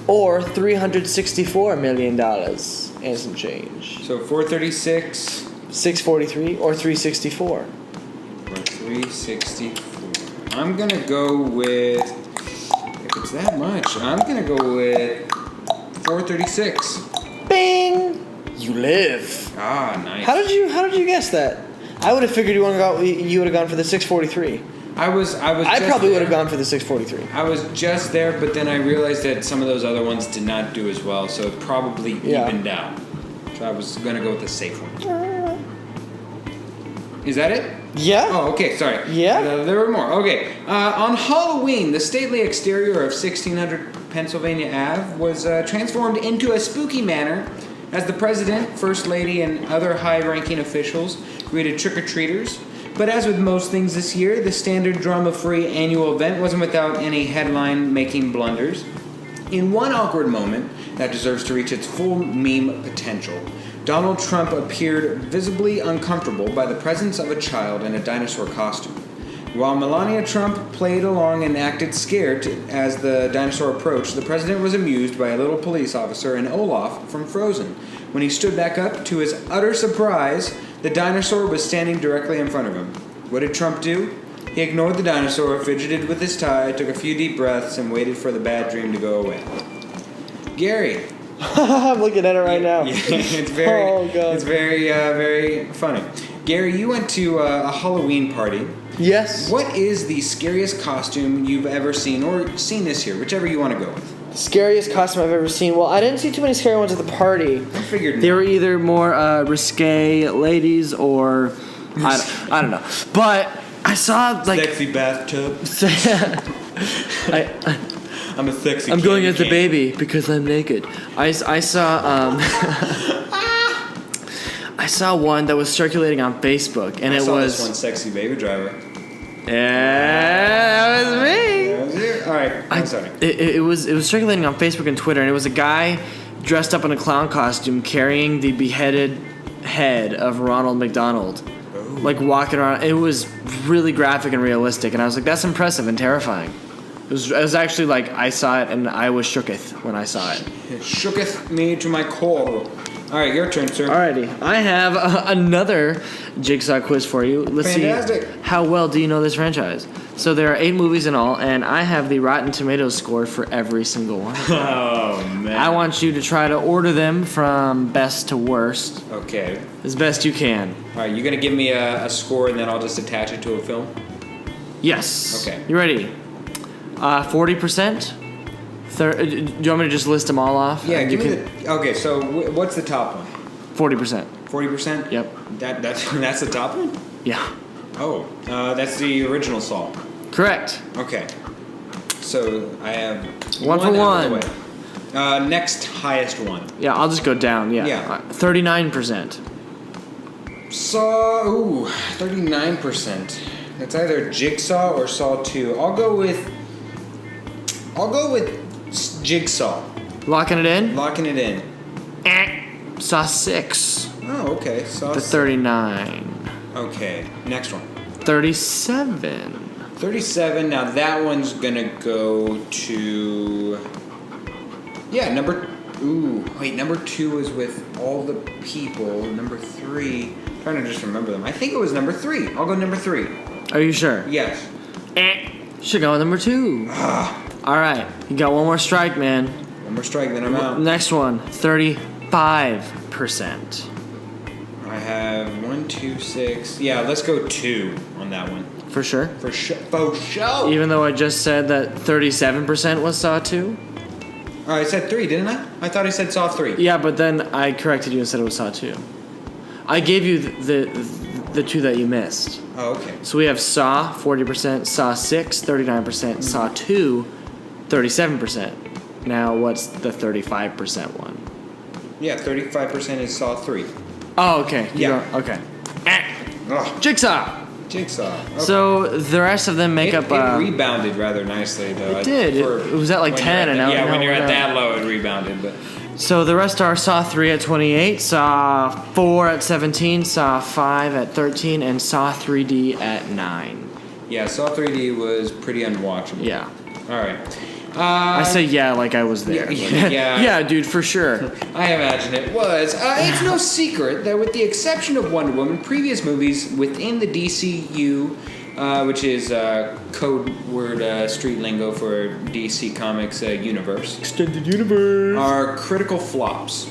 [SPEAKER 2] Or $364 million and some change?
[SPEAKER 1] So 436
[SPEAKER 2] 643 or 364?
[SPEAKER 1] or 364. I'm gonna go with. If it's that much, I'm gonna go with 436.
[SPEAKER 2] Bing! You live.
[SPEAKER 1] Ah, nice.
[SPEAKER 2] How did you guess that? I would have figured you would have gone for the 643.
[SPEAKER 1] I
[SPEAKER 2] I probably would have gone for the 643.
[SPEAKER 1] I was just there, but then I realized that some of those other ones did not do as well, so it probably evened out. So I was gonna go with the safe one. Is that it?
[SPEAKER 2] Yeah.
[SPEAKER 1] Oh, okay. Sorry.
[SPEAKER 2] Yeah?
[SPEAKER 1] There were more. Okay. On Halloween, the stately exterior of 1600 Pennsylvania Ave was transformed into a spooky manor as the president, first lady, and other high-ranking officials greeted trick-or-treaters. But as with most things this year, the standard drama-free annual event wasn't without any headline-making blunders. In one awkward moment that deserves to reach its full meme potential, Donald Trump appeared visibly uncomfortable by the presence of a child in a dinosaur costume. While Melania Trump played along and acted scared as the dinosaur approached, the president was amused by a little police officer and Olaf from Frozen. When he stood back up, to his utter surprise, the dinosaur was standing directly in front of him. What did Trump do? He ignored the dinosaur, fidgeted with his tie, took a few deep breaths, and waited for the bad dream to go away. Gary.
[SPEAKER 2] I'm looking at it right now.
[SPEAKER 1] Yeah, it's very,
[SPEAKER 2] Oh, God.
[SPEAKER 1] it's very funny. Gary, you went to a Halloween party.
[SPEAKER 2] Yes.
[SPEAKER 1] What is the scariest costume you've ever seen, or seen this year, whichever you want to go with?
[SPEAKER 2] Scariest costume I've ever seen. Well, I didn't see too many scary ones at the party.
[SPEAKER 1] I figured
[SPEAKER 2] They
[SPEAKER 1] not.
[SPEAKER 2] were either more risque ladies or I don't know. But I saw like
[SPEAKER 1] Sexy bathtub. I'm a sexy.
[SPEAKER 2] I'm going
[SPEAKER 1] candy
[SPEAKER 2] as the
[SPEAKER 1] cane.
[SPEAKER 2] baby because I'm naked. I saw I saw one that was circulating on Facebook, and
[SPEAKER 1] I
[SPEAKER 2] it
[SPEAKER 1] saw
[SPEAKER 2] was
[SPEAKER 1] this one sexy baby driver.
[SPEAKER 2] yeah, that was me.
[SPEAKER 1] That was you. All right. I'm sorry.
[SPEAKER 2] It was circulating on Facebook and Twitter, and it was a guy dressed up in a clown costume carrying the beheaded head of Ronald McDonald, like walking around. It was really graphic and realistic, and I was like, that's impressive and terrifying. It was actually like I saw it and I was shooketh when I saw it.
[SPEAKER 1] It shooketh me to my core. All right, your turn, sir.
[SPEAKER 2] Alrighty, I have another Jigsaw quiz for you. Let's
[SPEAKER 1] Fantastic.
[SPEAKER 2] see how well do you know this franchise. So there are 8 movies in all, and I have the Rotten Tomatoes score for every single one.
[SPEAKER 1] Oh man.
[SPEAKER 2] I want you to try to order them from best to worst
[SPEAKER 1] Okay.
[SPEAKER 2] as best you can.
[SPEAKER 1] All right, you're gonna give me a score, and then I'll just attach it to a film.
[SPEAKER 2] Yes.
[SPEAKER 1] Okay.
[SPEAKER 2] You ready? 40%. Do you want me to just list them all off?
[SPEAKER 1] Yeah,
[SPEAKER 2] And
[SPEAKER 1] give
[SPEAKER 2] you
[SPEAKER 1] me
[SPEAKER 2] can-
[SPEAKER 1] the. Okay, so what's the top one?
[SPEAKER 2] 40%.
[SPEAKER 1] 40%.
[SPEAKER 2] Yep.
[SPEAKER 1] That's the top one.
[SPEAKER 2] Yeah.
[SPEAKER 1] Oh, that's the original Saw.
[SPEAKER 2] Correct.
[SPEAKER 1] Okay. So I have
[SPEAKER 2] One for
[SPEAKER 1] out of
[SPEAKER 2] one.
[SPEAKER 1] the way. Next highest one.
[SPEAKER 2] Yeah, I'll just go down. Yeah.
[SPEAKER 1] Yeah.
[SPEAKER 2] 39%.
[SPEAKER 1] Saw. 39%. That's either Jigsaw or Saw 2. I'll go with Jigsaw.
[SPEAKER 2] Locking it in?
[SPEAKER 1] Locking it in.
[SPEAKER 2] Saw 6.
[SPEAKER 1] Oh, okay. Saw.
[SPEAKER 2] The 39.
[SPEAKER 1] Okay. Next one.
[SPEAKER 2] 37.
[SPEAKER 1] 37. Now that one's gonna go to. Yeah, number. Number 2 is with all the people. Number 3. I'm trying to just remember them. I think it was number 3. I'll go number 3.
[SPEAKER 2] Are you sure?
[SPEAKER 1] Yes.
[SPEAKER 2] Should go with number 2. All right. You got one more strike, man.
[SPEAKER 1] One more strike, then I'm out.
[SPEAKER 2] Next one. 35%.
[SPEAKER 1] I have 1, 2, 6. Yeah, let's go 2 on that one.
[SPEAKER 2] For sure.
[SPEAKER 1] For show.
[SPEAKER 2] Even though I just said that 37% was Saw 2?
[SPEAKER 1] Oh, I said 3, didn't I? I thought I said Saw 3.
[SPEAKER 2] Yeah, but then I corrected you and said it was Saw 2. I gave you the 2 that you missed.
[SPEAKER 1] Oh, okay.
[SPEAKER 2] So we have Saw 40%, Saw 6 39%, Saw 2 37%. Now what's the 35% one?
[SPEAKER 1] Yeah, 35% is Saw 3.
[SPEAKER 2] Oh, okay.
[SPEAKER 1] Yeah.
[SPEAKER 2] Okay.
[SPEAKER 1] Oh,
[SPEAKER 2] Jigsaw.
[SPEAKER 1] Jigsaw. Okay.
[SPEAKER 2] So the rest of them make
[SPEAKER 1] it
[SPEAKER 2] up.
[SPEAKER 1] rebounded rather nicely, though.
[SPEAKER 2] It did. It was at like 10, and now
[SPEAKER 1] when you're
[SPEAKER 2] we're
[SPEAKER 1] at
[SPEAKER 2] down.
[SPEAKER 1] that low, it rebounded. But
[SPEAKER 2] So the rest are Saw 3 at 28, Saw 4 at 17, Saw 5 at 13, and Saw 3D at 9.
[SPEAKER 1] yeah, Saw 3D was pretty unwatchable.
[SPEAKER 2] Yeah.
[SPEAKER 1] All right.
[SPEAKER 2] I say yeah like I was there.
[SPEAKER 1] Yeah.
[SPEAKER 2] Yeah, dude, for sure.
[SPEAKER 1] I imagine it was. It's no secret that with the exception of Wonder Woman, previous movies within the DCU, which is code word street lingo for DC Comics universe,
[SPEAKER 2] Extended universe.
[SPEAKER 1] are critical flops.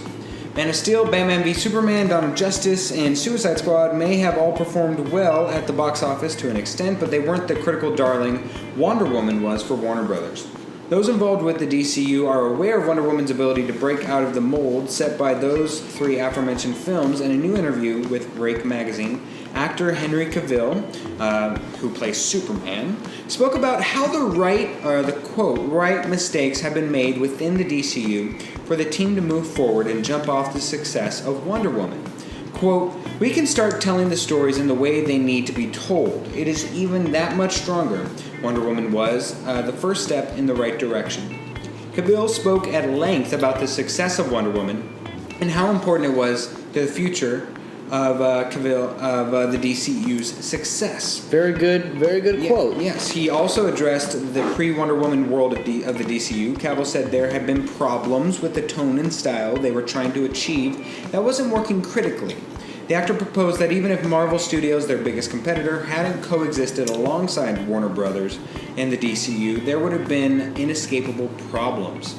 [SPEAKER 1] Man of Steel, Batman v Superman, Dawn of Justice, and Suicide Squad may have all performed well at the box office to an extent, but they weren't the critical darling Wonder Woman was for Warner Brothers. Those involved with the DCU are aware of Wonder Woman's ability to break out of the mold set by those three aforementioned films. In a new interview with Break magazine, actor Henry Cavill, who plays Superman, spoke about how the right mistakes have been made within the DCU for the team to move forward and jump off the success of Wonder Woman. Quote, "We can start telling the stories in the way they need to be told. It is even that much stronger. Wonder Woman was the first step in the right direction." Cavill spoke at length about the success of Wonder Woman and how important it was to the future of the DCU's success.
[SPEAKER 2] Very good quote.
[SPEAKER 1] Yes, he also addressed the pre-Wonder Woman world of the DCU. Cavill said there had been problems with the tone and style they were trying to achieve that wasn't working critically. The actor proposed that even if Marvel Studios, their biggest competitor, hadn't coexisted alongside Warner Brothers and the DCU, there would have been inescapable problems.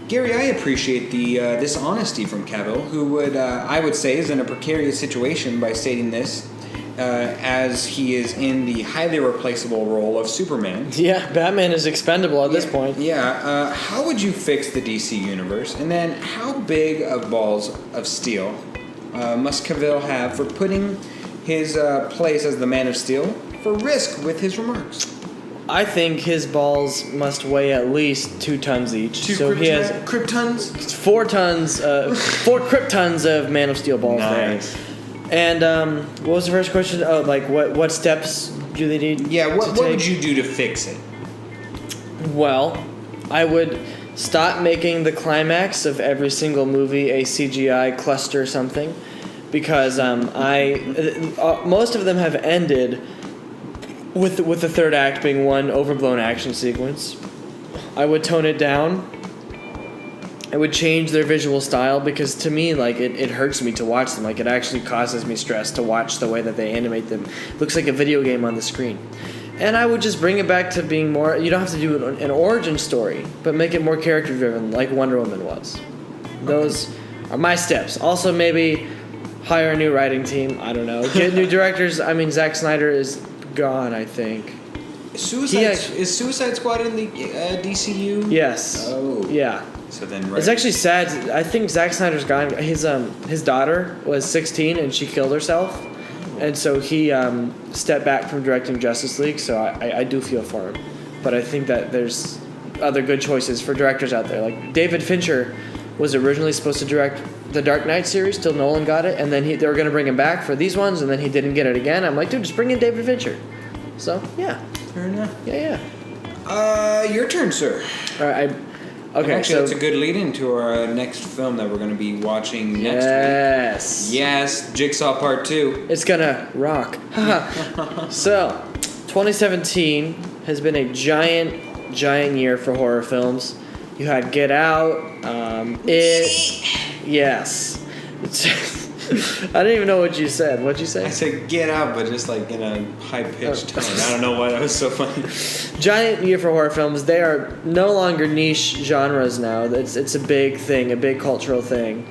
[SPEAKER 1] Gary, I appreciate this honesty from Cavill, who I would say is in a precarious situation by stating this, as he is in the highly replaceable role of Superman.
[SPEAKER 2] Yeah, Batman is expendable at this point.
[SPEAKER 1] Yeah, how would you fix the DC universe? And then how big of balls of steel must Cavill have for putting his place as the Man of Steel for risk with his remarks?
[SPEAKER 2] I think his balls must weigh at least 2 tons each. So he has
[SPEAKER 1] kryptons?
[SPEAKER 2] 4 tons, 4 kryptons of Man of Steel balls
[SPEAKER 1] Nice.
[SPEAKER 2] there. And what was the first question? Oh, like what steps do they need?
[SPEAKER 1] Yeah, what
[SPEAKER 2] to
[SPEAKER 1] would
[SPEAKER 2] take?
[SPEAKER 1] you do to fix it?
[SPEAKER 2] Well, I would stop making the climax of every single movie a CGI cluster something, because most of them have ended with the third act being one overblown action sequence. I would tone it down. I would change their visual style, because to me, like, it hurts me to watch them. Like, it actually causes me stress to watch the way that they animate them. It looks like a video game on the screen. And I would just bring it back to being more... You don't have to do an origin story, but make it more character-driven, like Wonder Woman was. Those are my steps. Also, maybe hire a new writing team. I don't know. Get new directors. I mean, Zack Snyder is gone, I think.
[SPEAKER 1] Is Suicide Squad in the DCU?
[SPEAKER 2] Yes.
[SPEAKER 1] Oh.
[SPEAKER 2] Yeah.
[SPEAKER 1] So then, right.
[SPEAKER 2] It's actually sad. I think Zack Snyder's gone. His daughter was 16 and she killed herself, and so he stepped back from directing Justice League. So I do feel for him, but I think that there's other good choices for directors out there. Like David Fincher was originally supposed to direct the Dark Knight series till Nolan got it, and then they were going to bring him back for these ones, and then he didn't get it again. I'm like, dude, just bring in David Fincher. So yeah.
[SPEAKER 1] Fair enough.
[SPEAKER 2] Yeah.
[SPEAKER 1] Your turn, sir.
[SPEAKER 2] All right. Okay,
[SPEAKER 1] Actually,
[SPEAKER 2] so
[SPEAKER 1] that's a good lead into our next film that we're going to be watching next
[SPEAKER 2] yes.
[SPEAKER 1] week. Yes, Jigsaw Part 2.
[SPEAKER 2] It's gonna rock. So, 2017 has been a giant year for horror films. You had Get Out, yes. I didn't even know what you said. What'd you say?
[SPEAKER 1] I said Get Out, but just like in a high-pitched tone. I don't know why that was so funny.
[SPEAKER 2] Giant year for horror films. They are no longer niche genres now. It's a big thing, a big cultural thing.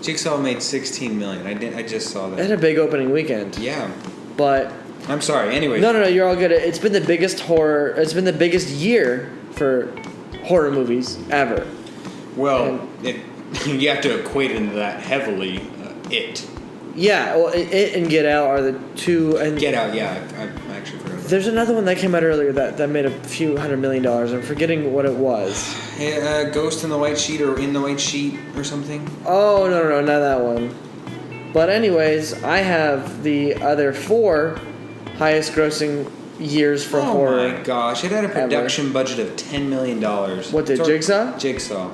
[SPEAKER 1] Jigsaw made $16 million. I just saw
[SPEAKER 2] It
[SPEAKER 1] that.
[SPEAKER 2] had a big opening weekend.
[SPEAKER 1] Yeah.
[SPEAKER 2] But
[SPEAKER 1] I'm sorry. Anyway.
[SPEAKER 2] no, you're all good. It's been the biggest year for horror movies ever.
[SPEAKER 1] Well, you have to equate into that heavily. It.
[SPEAKER 2] Yeah, well, it and Get Out are the two. And
[SPEAKER 1] Get Out, yeah. I actually forgot about
[SPEAKER 2] there's another one that came out earlier that made a few $100 million. I'm forgetting what it was.
[SPEAKER 1] Hey, Ghost in the White Sheet or In the White Sheet or something?
[SPEAKER 2] Oh, no, not that one. But anyways, I have the other 4 highest grossing years for horror.
[SPEAKER 1] Oh my gosh! It had a production budget of $10 million.
[SPEAKER 2] What did Jigsaw?
[SPEAKER 1] Jigsaw.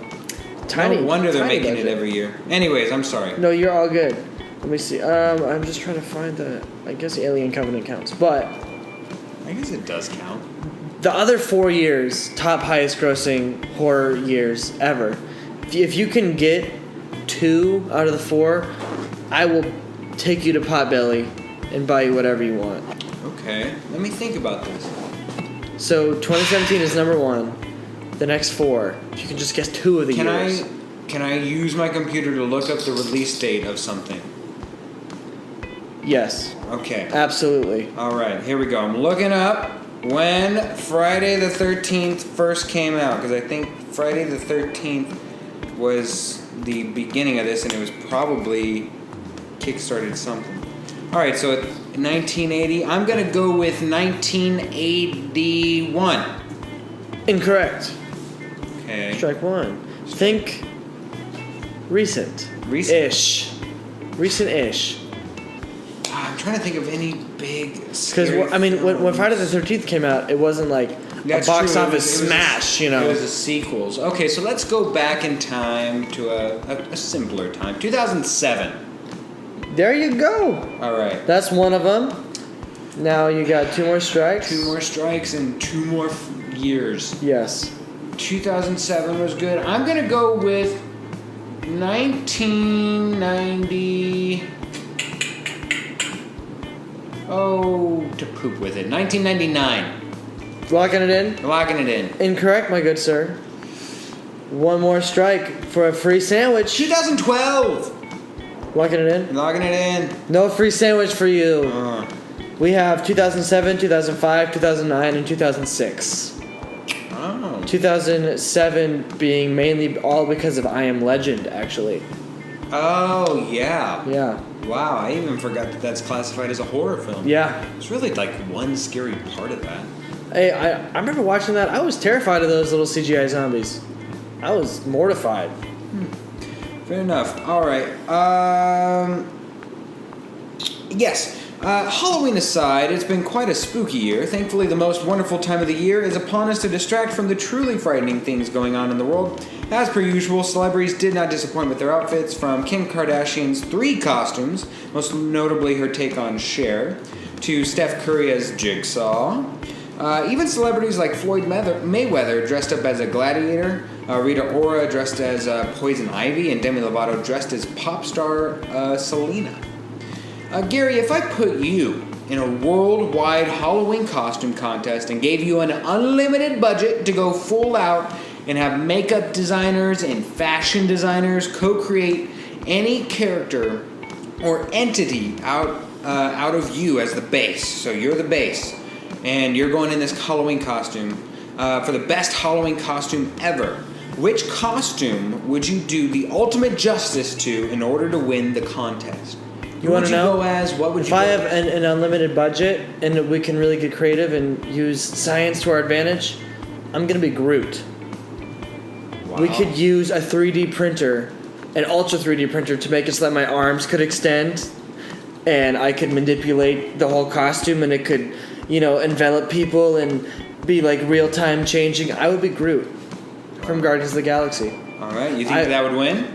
[SPEAKER 2] Tiny.
[SPEAKER 1] No wonder they're
[SPEAKER 2] tiny
[SPEAKER 1] making
[SPEAKER 2] budget.
[SPEAKER 1] it every year. Anyways, I'm sorry.
[SPEAKER 2] No, you're all good. Let me see. I'm just trying to find I guess Alien Covenant counts, but
[SPEAKER 1] I guess it does count.
[SPEAKER 2] the other 4 years, top highest grossing horror years ever. If you can get 2 out of the 4, I will take you to Potbelly and buy you whatever you want.
[SPEAKER 1] Okay, let me think about this.
[SPEAKER 2] So 2017 is number 1. The next 4, if you can just guess 2 of the years.
[SPEAKER 1] Can I use my computer to look up the release date of something?
[SPEAKER 2] Yes,
[SPEAKER 1] Okay.
[SPEAKER 2] absolutely.
[SPEAKER 1] All right, here we go. I'm looking up when Friday the 13th first came out, because I think Friday the 13th was the beginning of this, and it was probably kickstarted something. All right, so 1980. I'm gonna go with 1981.
[SPEAKER 2] Incorrect.
[SPEAKER 1] Okay.
[SPEAKER 2] Strike 1. Think recent.
[SPEAKER 1] Recent?
[SPEAKER 2] Recent-ish.
[SPEAKER 1] I'm trying to think of any big.
[SPEAKER 2] Because when Friday the 13th came out, it wasn't like
[SPEAKER 1] That's
[SPEAKER 2] a box
[SPEAKER 1] true.
[SPEAKER 2] office
[SPEAKER 1] It was
[SPEAKER 2] smash,
[SPEAKER 1] It was the sequels. Okay, so let's go back in time to a simpler time. 2007.
[SPEAKER 2] There you go.
[SPEAKER 1] All right.
[SPEAKER 2] That's one of them. Now you got 2 more strikes.
[SPEAKER 1] 2 more strikes and 2 more years.
[SPEAKER 2] Yes.
[SPEAKER 1] 2007 was good. I'm gonna go with 1990. Oh, to poop with it. 1999.
[SPEAKER 2] Locking it in?
[SPEAKER 1] Locking it in.
[SPEAKER 2] Incorrect, my good sir. 1 more strike for a free sandwich.
[SPEAKER 1] 2012.
[SPEAKER 2] Locking it in?
[SPEAKER 1] Locking it in.
[SPEAKER 2] No free sandwich for you. We have 2007, 2005, 2009, and 2006.
[SPEAKER 1] Oh.
[SPEAKER 2] 2007 being mainly all because of I Am Legend, actually.
[SPEAKER 1] Oh, yeah.
[SPEAKER 2] Yeah.
[SPEAKER 1] Wow, I even forgot that that's classified as a horror film.
[SPEAKER 2] Yeah.
[SPEAKER 1] There's really like one scary part of that.
[SPEAKER 2] Hey, I remember watching that. I was terrified of those little CGI zombies. I was mortified.
[SPEAKER 1] Fair enough. All right. Yes. Halloween aside, it's been quite a spooky year. Thankfully, the most wonderful time of the year is upon us to distract from the truly frightening things going on in the world. As per usual, celebrities did not disappoint with their outfits, from Kim Kardashian's 3 costumes, most notably her take on Cher, to Steph Curry as Jigsaw. Even celebrities like Floyd Mayweather dressed up as a gladiator, Rita Ora dressed as Poison Ivy, and Demi Lovato dressed as pop star Selena. Gary, if I put you in a worldwide Halloween costume contest and gave you an unlimited budget to go full out and have makeup designers and fashion designers co-create any character or entity out of you as the base, so you're the base, and you're going in this Halloween costume for the best Halloween costume ever, which costume would you do the ultimate justice to in order to win the contest?
[SPEAKER 2] You want to know?
[SPEAKER 1] Go as? What would
[SPEAKER 2] if
[SPEAKER 1] you go
[SPEAKER 2] I have
[SPEAKER 1] as?
[SPEAKER 2] an unlimited budget and we can really get creative and use science to our advantage, I'm going to be Groot.
[SPEAKER 1] Wow.
[SPEAKER 2] We could use a 3D printer, an ultra 3D printer, to make it so that my arms could extend and I could manipulate the whole costume and it could, envelop people and be like real-time changing. I would be Groot from Guardians of the Galaxy.
[SPEAKER 1] All right, you think that would win?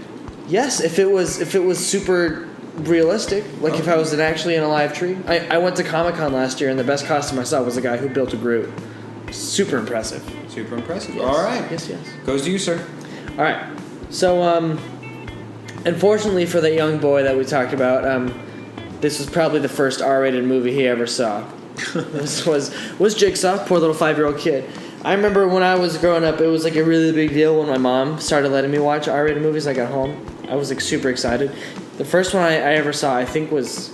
[SPEAKER 2] Yes, if it was super realistic, like if I was actually in a live tree. I went to Comic-Con last year and the best costume I saw was a guy who built a Groot. Super impressive.
[SPEAKER 1] Super impressive.
[SPEAKER 2] Yes.
[SPEAKER 1] All right.
[SPEAKER 2] Yes.
[SPEAKER 1] Goes to you, sir.
[SPEAKER 2] All right. So, unfortunately for the young boy that we talked about, this was probably the first R-rated movie he ever saw. This was Jigsaw, poor little 5-year-old kid. I remember when I was growing up, it was like a really big deal when my mom started letting me watch R-rated movies. I got home. I was like super excited. The first one I ever saw, I think, was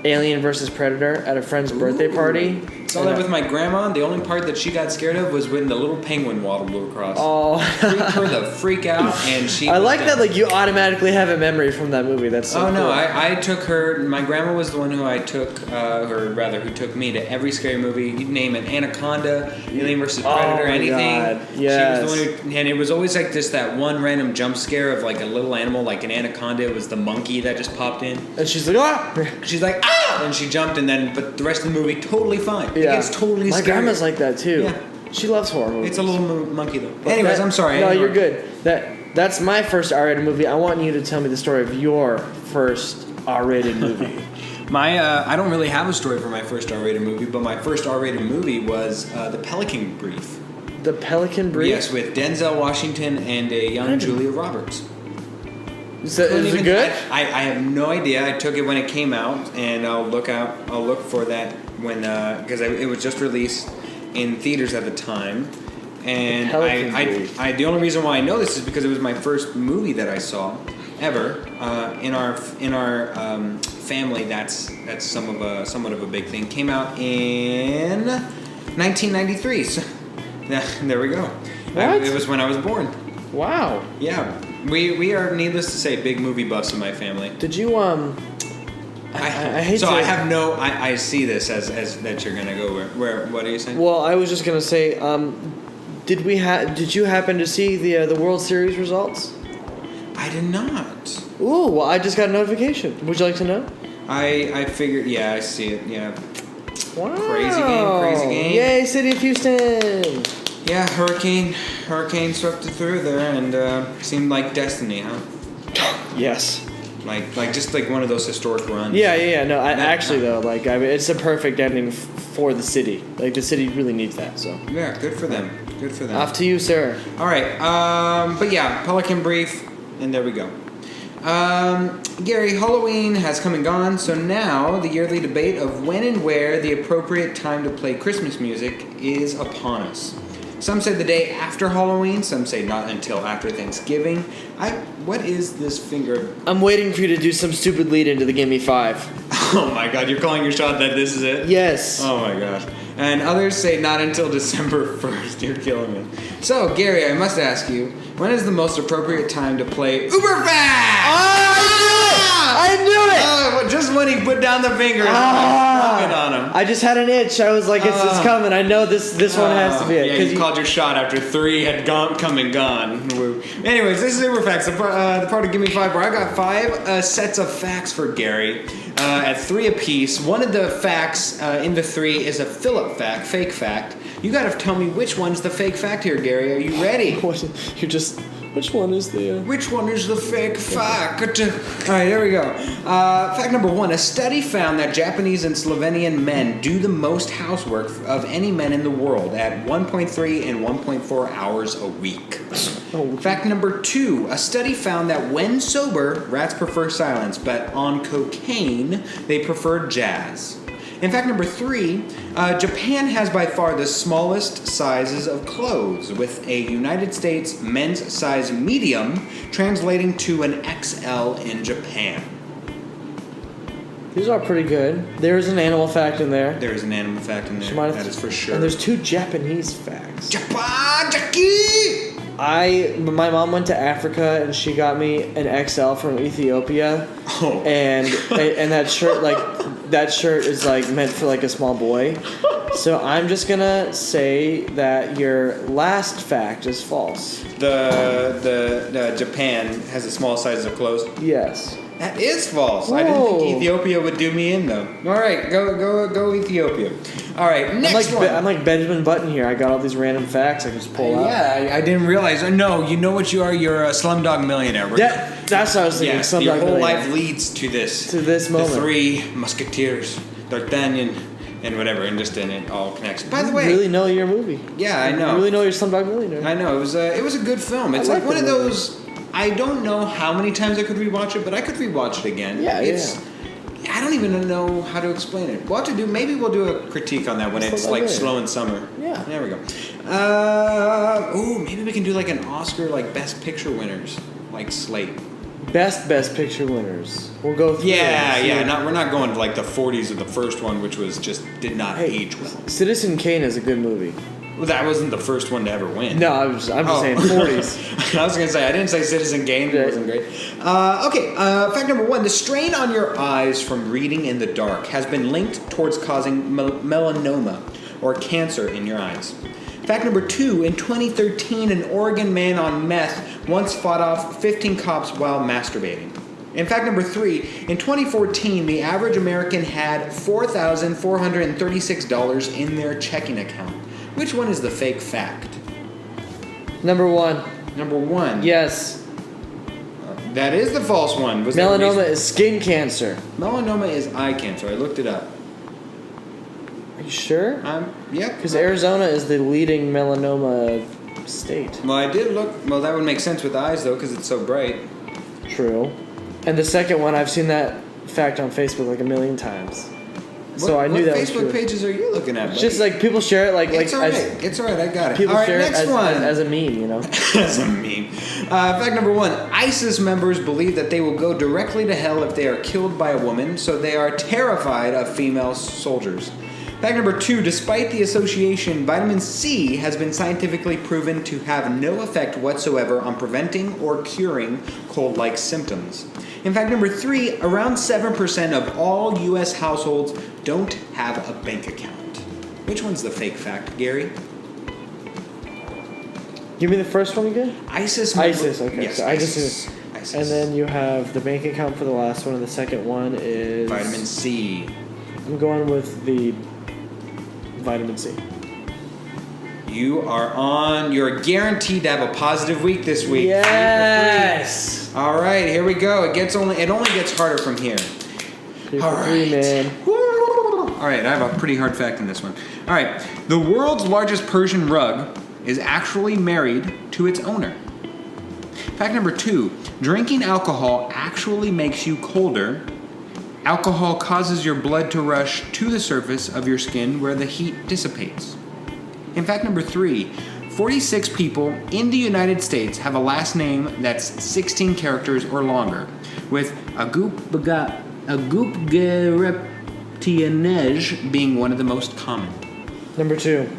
[SPEAKER 2] Alien versus Predator at a friend's birthday party.
[SPEAKER 1] Saw that with my grandma. The only part that she got scared of was when the little penguin waddled across.
[SPEAKER 2] Oh,
[SPEAKER 1] Freaked her the freak out, and she.
[SPEAKER 2] I like that. Like you automatically have a memory from that movie. That's so
[SPEAKER 1] Oh no!
[SPEAKER 2] cool.
[SPEAKER 1] I took her. My grandma was the one who I took, or rather, who took me to every scary movie. You name it, Anaconda, Alien vs Predator,
[SPEAKER 2] my
[SPEAKER 1] anything.
[SPEAKER 2] God. Yes.
[SPEAKER 1] She was the one who, and it was always like just that one random jump scare of like a little animal, like an anaconda. It was the monkey that just popped in.
[SPEAKER 2] And she's like, ah!
[SPEAKER 1] She's like, ah! And she jumped, and then, but the rest of the movie totally fine.
[SPEAKER 2] Yeah.
[SPEAKER 1] It's totally
[SPEAKER 2] My
[SPEAKER 1] scary.
[SPEAKER 2] grandma's like that too.
[SPEAKER 1] Yeah.
[SPEAKER 2] She loves horror movies.
[SPEAKER 1] It's a little monkey though.
[SPEAKER 2] But
[SPEAKER 1] Anyways, I'm sorry.
[SPEAKER 2] No, you're good. That's my first R-rated movie. I want you to tell me the story of your first R-rated movie.
[SPEAKER 1] I don't really have a story for my first R-rated movie, but my first R-rated movie was The Pelican Brief.
[SPEAKER 2] The Pelican Brief?
[SPEAKER 1] Yes, with Denzel Washington and a young Julia Roberts.
[SPEAKER 2] Is it good?
[SPEAKER 1] I have no idea. I took it when it came out, and I'll look for that when because it was just released in theaters at the time. And the only reason why I know this is because it was my first movie that I saw ever in our family. That's somewhat of a big thing. Came out in 1993. So there we go.
[SPEAKER 2] What?
[SPEAKER 1] It was when I was born.
[SPEAKER 2] Wow.
[SPEAKER 1] Yeah, we are, needless to say, big movie buffs in my family.
[SPEAKER 2] Did you I hate
[SPEAKER 1] so
[SPEAKER 2] to...
[SPEAKER 1] I have no. I see this as that you're gonna go where. What are you saying?
[SPEAKER 2] Well, I was just gonna say, did you happen to see the World Series results?
[SPEAKER 1] I did not.
[SPEAKER 2] Ooh, well, I just got a notification. Would you like to know?
[SPEAKER 1] I figured. Yeah, I see it. Yeah.
[SPEAKER 2] Wow.
[SPEAKER 1] Crazy game.
[SPEAKER 2] Yay, City of Houston.
[SPEAKER 1] Yeah, hurricane swept it through there, and seemed like destiny, huh?
[SPEAKER 2] Yes.
[SPEAKER 1] Like just like one of those historic runs.
[SPEAKER 2] Yeah. No, it's a perfect ending for the city. Like the city really needs that. So.
[SPEAKER 1] Yeah, good for them. Good for them.
[SPEAKER 2] Off to you, sir.
[SPEAKER 1] All right. But yeah, Pelican Brief, and there we go. Gary, Halloween has come and gone, so now the yearly debate of when and where the appropriate time to play Christmas music is upon us. Some say the day after Halloween, some say not until after Thanksgiving. What is this finger?
[SPEAKER 2] I'm waiting for you to do some stupid lead into the Gimme 5.
[SPEAKER 1] Oh my god, you're calling your shot that this is it?
[SPEAKER 2] Yes.
[SPEAKER 1] Oh my gosh. And others say not until December 1st. You're killing me. So, Gary, I must ask you, when is the most appropriate time to play Uberfast?
[SPEAKER 2] I knew it!
[SPEAKER 1] Just when he put down the finger, comment on him.
[SPEAKER 2] I just had an itch. I was like, it's coming. I know this one has to be it.
[SPEAKER 1] Yeah, you called your shot after 3 had come and gone. Anyways, this is Uberfacts, the part of Gimme 5 where I got 5 sets of facts for Gary at 3 apiece. One of the facts in the 3 is a fill-up fact, fake fact. You gotta tell me which one's the fake fact here, Gary. Are you ready?
[SPEAKER 2] Which one is the...
[SPEAKER 1] Which one is the fake fact? Alright, here we go. Fact number 1. A study found that Japanese and Slovenian men do the most housework of any men in the world at 1.3 and 1.4 hours a week. Fact number 2. A study found that when sober, rats prefer silence, but on cocaine, they prefer jazz. In fact number 3, Japan has by far the smallest sizes of clothes, with a United States men's size medium translating to an XL in Japan.
[SPEAKER 2] These are pretty good. There is an animal fact in there.
[SPEAKER 1] There is an animal fact in there. That is for sure.
[SPEAKER 2] And there's 2 Japanese facts.
[SPEAKER 1] Japan, Jackie!
[SPEAKER 2] My mom went to Africa and she got me an XL from Ethiopia.
[SPEAKER 1] Oh.
[SPEAKER 2] And that shirt is like meant for like a small boy. So I'm just gonna say that your last fact is false.
[SPEAKER 1] The Japan has the small sizes of clothes.
[SPEAKER 2] Yes.
[SPEAKER 1] That is false.
[SPEAKER 2] Whoa.
[SPEAKER 1] I didn't think Ethiopia would do me in though. All right, go Ethiopia. All right, next one.
[SPEAKER 2] I'm like Benjamin Button here. I got all these random facts I can just pull out.
[SPEAKER 1] Yeah, I didn't realize. No, you know what you are? You're a Slumdog Millionaire.
[SPEAKER 2] That's what I was thinking.
[SPEAKER 1] Yes, your whole life leads to this.
[SPEAKER 2] To this moment.
[SPEAKER 1] The 3 Musketeers, D'Artagnan, and whatever, and it all connects. By the way,
[SPEAKER 2] you really know your movie.
[SPEAKER 1] Yeah, I know.
[SPEAKER 2] You really know your Slumdog Millionaire.
[SPEAKER 1] I know. It was a good film. It's like one of those. I don't know how many times I could rewatch it, but I could rewatch it again.
[SPEAKER 2] Yeah.
[SPEAKER 1] I don't even know how to explain it. Maybe we'll do a critique on that when it's like slow in summer.
[SPEAKER 2] Yeah.
[SPEAKER 1] There we go. Maybe we can do like an Oscar like Best Picture winners, like slate.
[SPEAKER 2] best picture winners. We'll go through.
[SPEAKER 1] We're not going to like the 40s of the first one, which was just did not age well.
[SPEAKER 2] Citizen Kane is a good movie.
[SPEAKER 1] Well, that wasn't the first one to ever win.
[SPEAKER 2] No, I'm just saying 40s.
[SPEAKER 1] I was going to say, I didn't say Citizen Kane. It wasn't great. Fact number 1. The strain on your eyes from reading in the dark has been linked towards causing melanoma, or cancer in your eyes. Fact number 2. In 2013, an Oregon man on meth once fought off 15 cops while masturbating. And fact number 3. In 2014, the average American had $4,436 in their checking account. Which one is the fake fact?
[SPEAKER 2] Number 1.
[SPEAKER 1] Number 1.
[SPEAKER 2] Yes.
[SPEAKER 1] That is the false one.
[SPEAKER 2] Melanoma is skin cancer.
[SPEAKER 1] Melanoma is eye cancer. I looked it up.
[SPEAKER 2] Are you sure?
[SPEAKER 1] Yep.
[SPEAKER 2] Because Arizona is the leading melanoma state.
[SPEAKER 1] Well, I did look. Well, that would make sense with eyes, though, because it's so bright.
[SPEAKER 2] True. And the second one, I've seen that fact on Facebook like a million times. So I knew that was true.
[SPEAKER 1] What Facebook pages are you looking at, buddy?
[SPEAKER 2] Just like people share it
[SPEAKER 1] It's all right. It's all right. I got it.
[SPEAKER 2] People
[SPEAKER 1] All right,
[SPEAKER 2] share
[SPEAKER 1] next
[SPEAKER 2] it
[SPEAKER 1] one.
[SPEAKER 2] as a meme, you know?
[SPEAKER 1] As a meme. Fact number 1. ISIS members believe that they will go directly to hell if they are killed by a woman, so they are terrified of female soldiers. Fact number 2. Despite the association, vitamin C has been scientifically proven to have no effect whatsoever on preventing or curing cold-like symptoms. In fact number 3, around 7% of all U.S. households don't have a bank account. Which one's the fake fact, Gary?
[SPEAKER 2] Give me the first one again?
[SPEAKER 1] ISIS,
[SPEAKER 2] okay.
[SPEAKER 1] Yes,
[SPEAKER 2] so ISIS. And then you have the bank account for the last one, and the second one is...
[SPEAKER 1] Vitamin C.
[SPEAKER 2] I'm going with the vitamin C.
[SPEAKER 1] You're guaranteed to have a positive week this week.
[SPEAKER 2] Yes!
[SPEAKER 1] All right, here we go. It only gets harder from here.
[SPEAKER 2] All right. Man.
[SPEAKER 1] All right, I have a pretty hard fact in this one. All right, the world's largest Persian rug is actually married to its owner. Fact number 2, drinking alcohol actually makes you colder. Alcohol causes your blood to rush to the surface of your skin where the heat dissipates. In fact number 3, 46 people in the United States have a last name that's 16 characters or longer, with Agupgereptianej being one of the most common.
[SPEAKER 2] Number 2.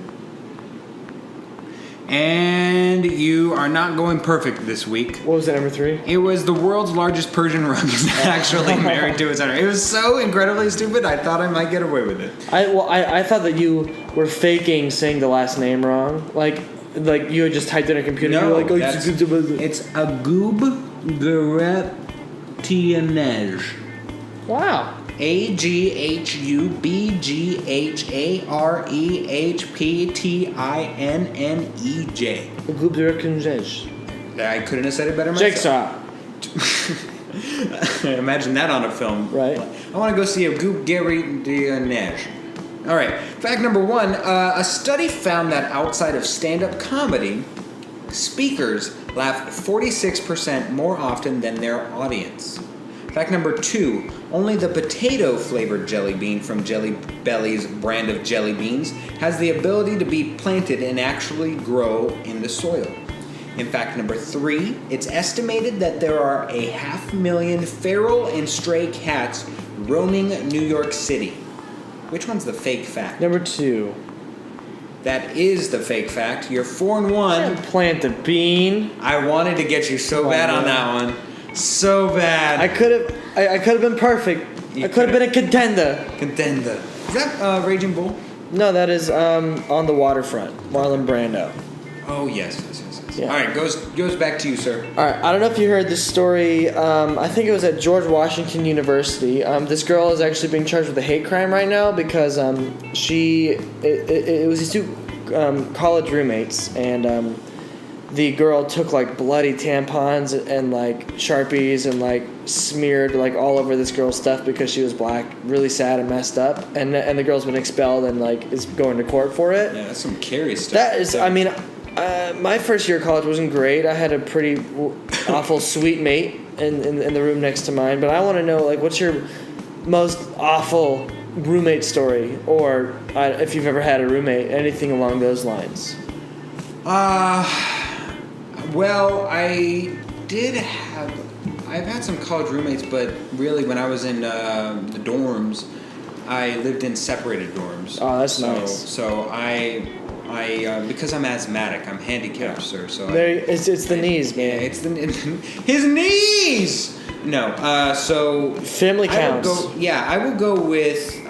[SPEAKER 1] And you are not going perfect this week.
[SPEAKER 2] What was that, number 3?
[SPEAKER 1] It was the world's largest Persian rug is actually married to its owner. It was so incredibly stupid, I thought I might get away with it.
[SPEAKER 2] I thought that you were faking saying the last name wrong. Like you had just typed in a computer.
[SPEAKER 1] No,
[SPEAKER 2] you were like,
[SPEAKER 1] it's Agupgereptianej.
[SPEAKER 2] Wow.
[SPEAKER 1] Agupgereptianej.
[SPEAKER 2] Agupgereptianej.
[SPEAKER 1] I couldn't have said it better myself.
[SPEAKER 2] Jigsaw.
[SPEAKER 1] Imagine that on a film.
[SPEAKER 2] Right.
[SPEAKER 1] I want to go see Agupgereptianej. All right. Fact number 1. A study found that outside of stand-up comedy, speakers laugh 46% more often than their audience. Fact number 2. Only the potato-flavored jelly bean from Jelly Belly's brand of jelly beans has the ability to be planted and actually grow in the soil. In fact number 3, it's estimated that there are 500,000 feral and stray cats roaming New York City. Which one's the fake fact?
[SPEAKER 2] Number 2.
[SPEAKER 1] That is the fake fact. You're 4-1.
[SPEAKER 2] Plant the bean.
[SPEAKER 1] I wanted to get you so bad on that one. So bad.
[SPEAKER 2] I could have been perfect. I could have been a contender.
[SPEAKER 1] Contender. Is that Raging Bull?
[SPEAKER 2] No, that is On the Waterfront. Marlon Brando.
[SPEAKER 1] Oh yes.
[SPEAKER 2] Yeah.
[SPEAKER 1] All right, goes back to you, sir.
[SPEAKER 2] All right, I don't know if you heard this story. I think it was at George Washington University. This girl is actually being charged with a hate crime right now because it was these two college roommates, and the girl took like bloody tampons and like Sharpies and like smeared like all over this girl's stuff because she was black. Really sad and messed up, and the girl's been expelled and like is going to court for it.
[SPEAKER 1] Yeah, that's some scary stuff.
[SPEAKER 2] That is, I mean. My first year of college wasn't great. I had a pretty awful sweet mate in the room next to mine. But I want to know, like, what's your most awful roommate story? Or if you've ever had a roommate, anything along those lines?
[SPEAKER 1] Well, I I've had some college roommates, but really when I was in the dorms, I lived in separated dorms.
[SPEAKER 2] Oh, that's nice.
[SPEAKER 1] So I because I'm asthmatic, I'm handicapped, sir. So
[SPEAKER 2] it's the knees, man.
[SPEAKER 1] Yeah, it's his knees. No, so
[SPEAKER 2] family counts.
[SPEAKER 1] I will go with.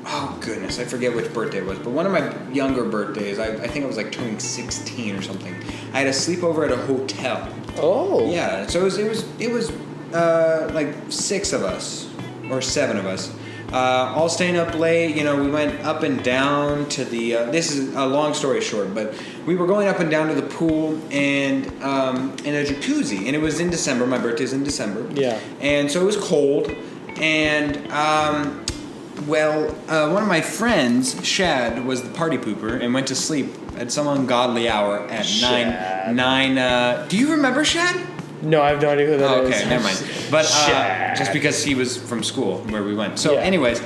[SPEAKER 1] Oh goodness, I forget which birthday it was, but one of my younger birthdays, I think I was like turning 16 or something. I had a sleepover at a hotel.
[SPEAKER 2] Oh.
[SPEAKER 1] Yeah, so it was like 6 of us or 7 of us, all staying up late. You know, we went up and down to the. This is a long story short, but we were going up and down to the pool and in a jacuzzi, and it was in December. My birthday's in December.
[SPEAKER 2] Yeah.
[SPEAKER 1] And so it was cold, and one of my friends, Shad, was the party pooper and went to sleep at some ungodly hour at
[SPEAKER 2] Shad.
[SPEAKER 1] 9. Do you remember Shad?
[SPEAKER 2] No, I have no idea who that is.
[SPEAKER 1] Okay, never mind. But
[SPEAKER 2] Shad.
[SPEAKER 1] just because he was from school where we went. So,
[SPEAKER 2] Yeah.
[SPEAKER 1] anyways,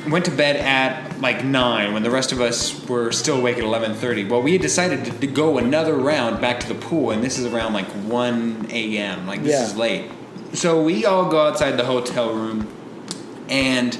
[SPEAKER 1] went to bed at like 9 when the rest of us were still awake at 11:30. Well, we had decided to go another round back to the pool, and this is around like 1 a.m. Like, this is late. So we all go outside the hotel room, and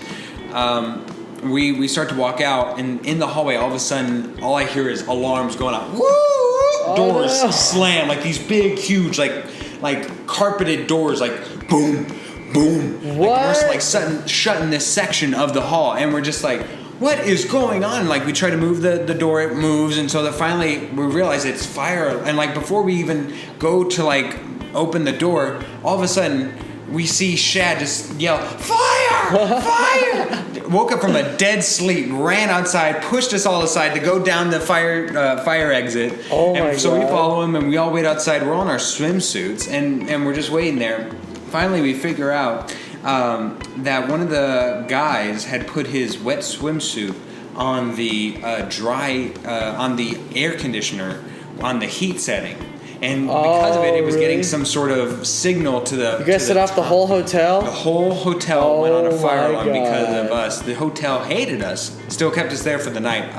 [SPEAKER 1] we start to walk out, and in the hallway, all of a sudden, all I hear is alarms going off. Woo! Doors slam, like these big, huge, like carpeted doors, like boom, boom.
[SPEAKER 2] What?
[SPEAKER 1] Like we're like shutting this section of the hall, and we're just like, what is going on? Like, we try to move the door, it moves, and so that finally we realize it's fire. And like before we even go to like open the door, all of a sudden we see Shad just yell, "Fire! Fire!" Woke up from a dead sleep, ran outside, pushed us all aside to go down the fire exit.
[SPEAKER 2] Oh
[SPEAKER 1] and
[SPEAKER 2] my
[SPEAKER 1] so
[SPEAKER 2] God.
[SPEAKER 1] we follow him, and we all wait outside. We're all in our swimsuits, and we're just waiting there. Finally, we figure out that one of the guys had put his wet swimsuit on the on the air conditioner on the heat setting. And because of it, it was
[SPEAKER 2] really?
[SPEAKER 1] getting some sort of signal to the.
[SPEAKER 2] You guys set off the whole hotel?
[SPEAKER 1] The whole hotel went on a fire
[SPEAKER 2] my
[SPEAKER 1] alarm because
[SPEAKER 2] God.
[SPEAKER 1] of us. The hotel hated us. Still kept us there for the night,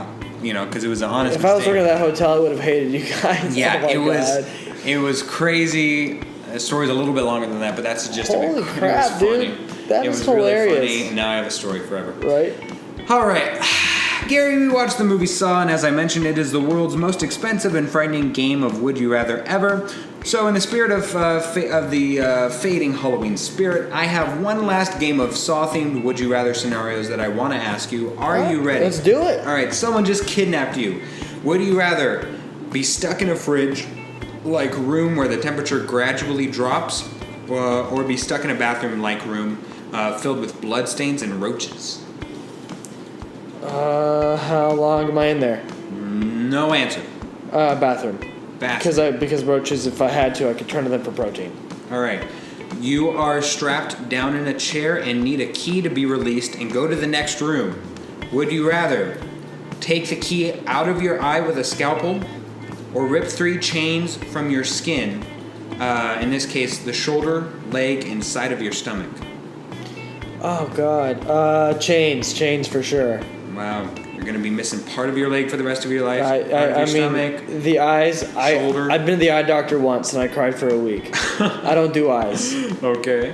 [SPEAKER 1] because it was an honest
[SPEAKER 2] If I was
[SPEAKER 1] mistake.
[SPEAKER 2] working at that hotel, I would have hated you guys.
[SPEAKER 1] Yeah,
[SPEAKER 2] Oh my God.
[SPEAKER 1] it was crazy. The story's a little bit longer than that, but that's the gist of it.
[SPEAKER 2] Holy
[SPEAKER 1] It was
[SPEAKER 2] crap,
[SPEAKER 1] funny.
[SPEAKER 2] dude. That
[SPEAKER 1] it
[SPEAKER 2] is
[SPEAKER 1] was really
[SPEAKER 2] hilarious.
[SPEAKER 1] funny, and now I have a story forever.
[SPEAKER 2] Right?
[SPEAKER 1] All right. Gary, we watched the movie Saw, and as I mentioned, it is the world's most expensive and frightening game of Would You Rather ever. So in the spirit of the fading Halloween spirit, I have one last game of Saw-themed Would You Rather scenarios that I want to ask you. Are you ready?
[SPEAKER 2] Let's do it.
[SPEAKER 1] All right, someone just kidnapped you. Would you rather be stuck in a fridge-like room where the temperature gradually drops, or be stuck in a bathroom-like room filled with bloodstains and roaches?
[SPEAKER 2] How long am I in there?
[SPEAKER 1] No answer.
[SPEAKER 2] Bathroom.
[SPEAKER 1] Bathroom.
[SPEAKER 2] Because roaches, if I had to, I could turn to them for protein.
[SPEAKER 1] All right. You are strapped down in a chair and need a key to be released and go to the next room. Would you rather take the key out of your eye with a scalpel or rip 3 chains from your skin? In this case, the shoulder, leg, and side of your stomach.
[SPEAKER 2] Oh, God. Chains for sure.
[SPEAKER 1] Wow. You're going to be missing part of your leg for the rest of your life.
[SPEAKER 2] I
[SPEAKER 1] part of your
[SPEAKER 2] mean,
[SPEAKER 1] stomach.
[SPEAKER 2] the eyes.
[SPEAKER 1] Shoulder.
[SPEAKER 2] I've been to the eye doctor once and I cried for a week. I don't do eyes.
[SPEAKER 1] Okay.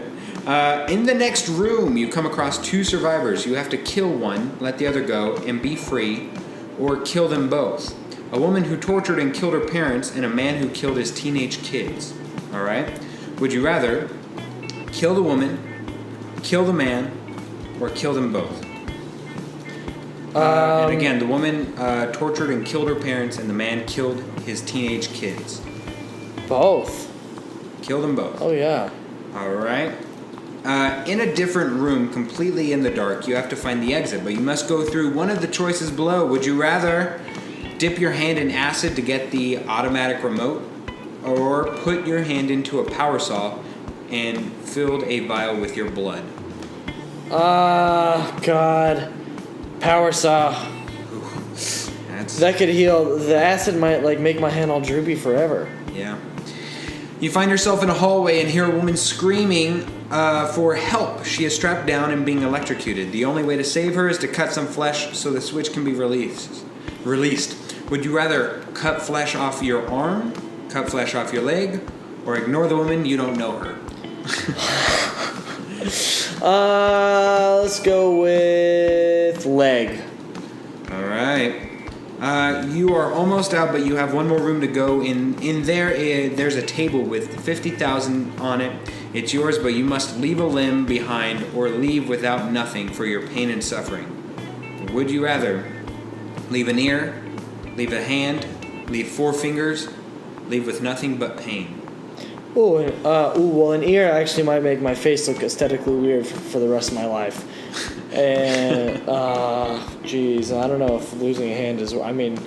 [SPEAKER 1] In the next room, you come across 2 survivors. You have to kill one, let the other go, and be free, or kill them both. A woman who tortured and killed her parents, and a man who killed his teenage kids. All right? Would you rather kill the woman, kill the man, or kill them both? And again, the woman tortured and killed her parents, and the man killed his teenage kids.
[SPEAKER 2] Both.
[SPEAKER 1] Kill them both.
[SPEAKER 2] Oh, yeah.
[SPEAKER 1] All right. In a different room, completely in the dark, you have to find the exit, but you must go through one of the choices below. Would you rather dip your hand in acid to get the automatic remote, or put your hand into a power saw and filled a vial with your blood?
[SPEAKER 2] God. Power saw.
[SPEAKER 1] That's
[SPEAKER 2] That could heal. The acid might make my hand all droopy forever.
[SPEAKER 1] yeah. You find yourself in a hallway and hear a woman screaming for help. She is strapped down and being electrocuted. The only way to save her is to cut some flesh so the switch can be released. Would you rather cut flesh off your arm, cut flesh off your leg, or ignore the woman, you don't know her.
[SPEAKER 2] Let's go with leg.
[SPEAKER 1] All right. You are almost out, but you have one more room to go. In there, there's a table with 50,000 on it. It's yours, but you must leave a limb behind or leave without nothing for your pain and suffering. Would you rather leave an ear, leave a hand, leave 4 fingers, leave with nothing but pain?
[SPEAKER 2] Well, an ear actually might make my face look aesthetically weird for the rest of my life. And, geez, I don't know if losing a hand is... I mean,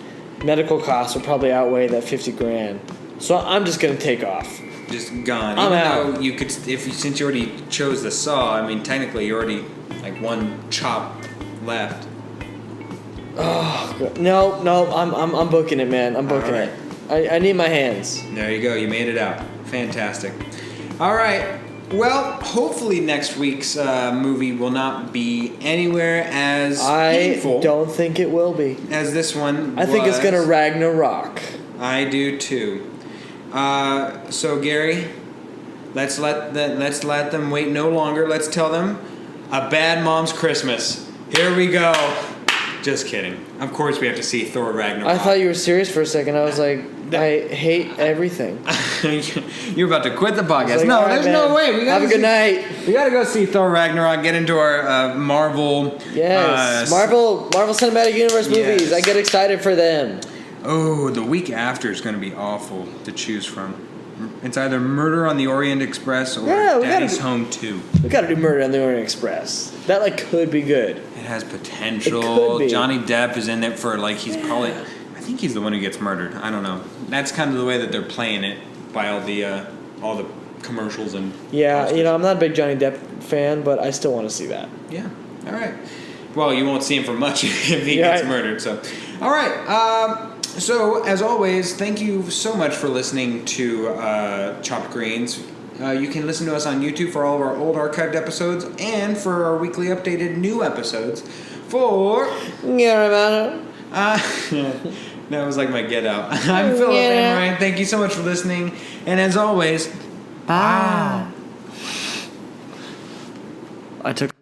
[SPEAKER 2] medical costs would probably outweigh that $50,000. So I'm just going to take off.
[SPEAKER 1] Just gone.
[SPEAKER 2] I'm
[SPEAKER 1] Even
[SPEAKER 2] out.
[SPEAKER 1] though you could, since you already chose the saw, I mean, technically you already, like, one chop left.
[SPEAKER 2] Oh, God. No, I'm booking it, man. I'm booking
[SPEAKER 1] All right.
[SPEAKER 2] it. I need my hands.
[SPEAKER 1] There you go. You made it out. Fantastic. All right. Well, hopefully next week's movie will not be anywhere as painful
[SPEAKER 2] I don't think it will be.
[SPEAKER 1] as this one
[SPEAKER 2] I think it's
[SPEAKER 1] was.
[SPEAKER 2] going to Ragnarok.
[SPEAKER 1] I do too. So Gary, let's let them wait no longer. Let's tell them A Bad Mom's Christmas. Here we go. Just kidding. Of course we have to see Thor Ragnarok.
[SPEAKER 2] I thought you were serious for a second. I was like, I hate everything.
[SPEAKER 1] You're about to quit the podcast.
[SPEAKER 2] Like,
[SPEAKER 1] No,
[SPEAKER 2] all right,
[SPEAKER 1] there's
[SPEAKER 2] man.
[SPEAKER 1] no way. We
[SPEAKER 2] Have a good night.
[SPEAKER 1] We gotta go see Thor Ragnarok. Get into our Marvel.
[SPEAKER 2] Yes, Marvel Cinematic Universe movies.
[SPEAKER 1] Yes.
[SPEAKER 2] I get excited for them.
[SPEAKER 1] Oh, the week after is going to be awful to choose from. It's either Murder on the Orient Express or
[SPEAKER 2] Yeah, we
[SPEAKER 1] Daddy's
[SPEAKER 2] gotta-
[SPEAKER 1] Home 2.
[SPEAKER 2] We got to do Murder on the Orient Express. That could be good.
[SPEAKER 1] It has
[SPEAKER 2] It
[SPEAKER 1] potential.
[SPEAKER 2] could be.
[SPEAKER 1] Johnny Depp is in it for he's probably. I think he's the one who gets murdered. I don't know. That's kind of the way that they're playing it by all the commercials and.
[SPEAKER 2] Yeah,
[SPEAKER 1] posters.
[SPEAKER 2] I'm not a big Johnny Depp fan, but I still want to see that.
[SPEAKER 1] Yeah. All right. Well, you won't see him for much if he
[SPEAKER 2] Yeah,
[SPEAKER 1] gets murdered. So, all right. So, as always, thank you so much for listening to Chopped Greens. You can listen to us on YouTube for all of our old archived episodes and for our weekly updated new episodes. For
[SPEAKER 2] Yeah,
[SPEAKER 1] that was like my get out. I'm Philip and Ryan. Thank you so much for listening. And as always, bye.
[SPEAKER 2] I took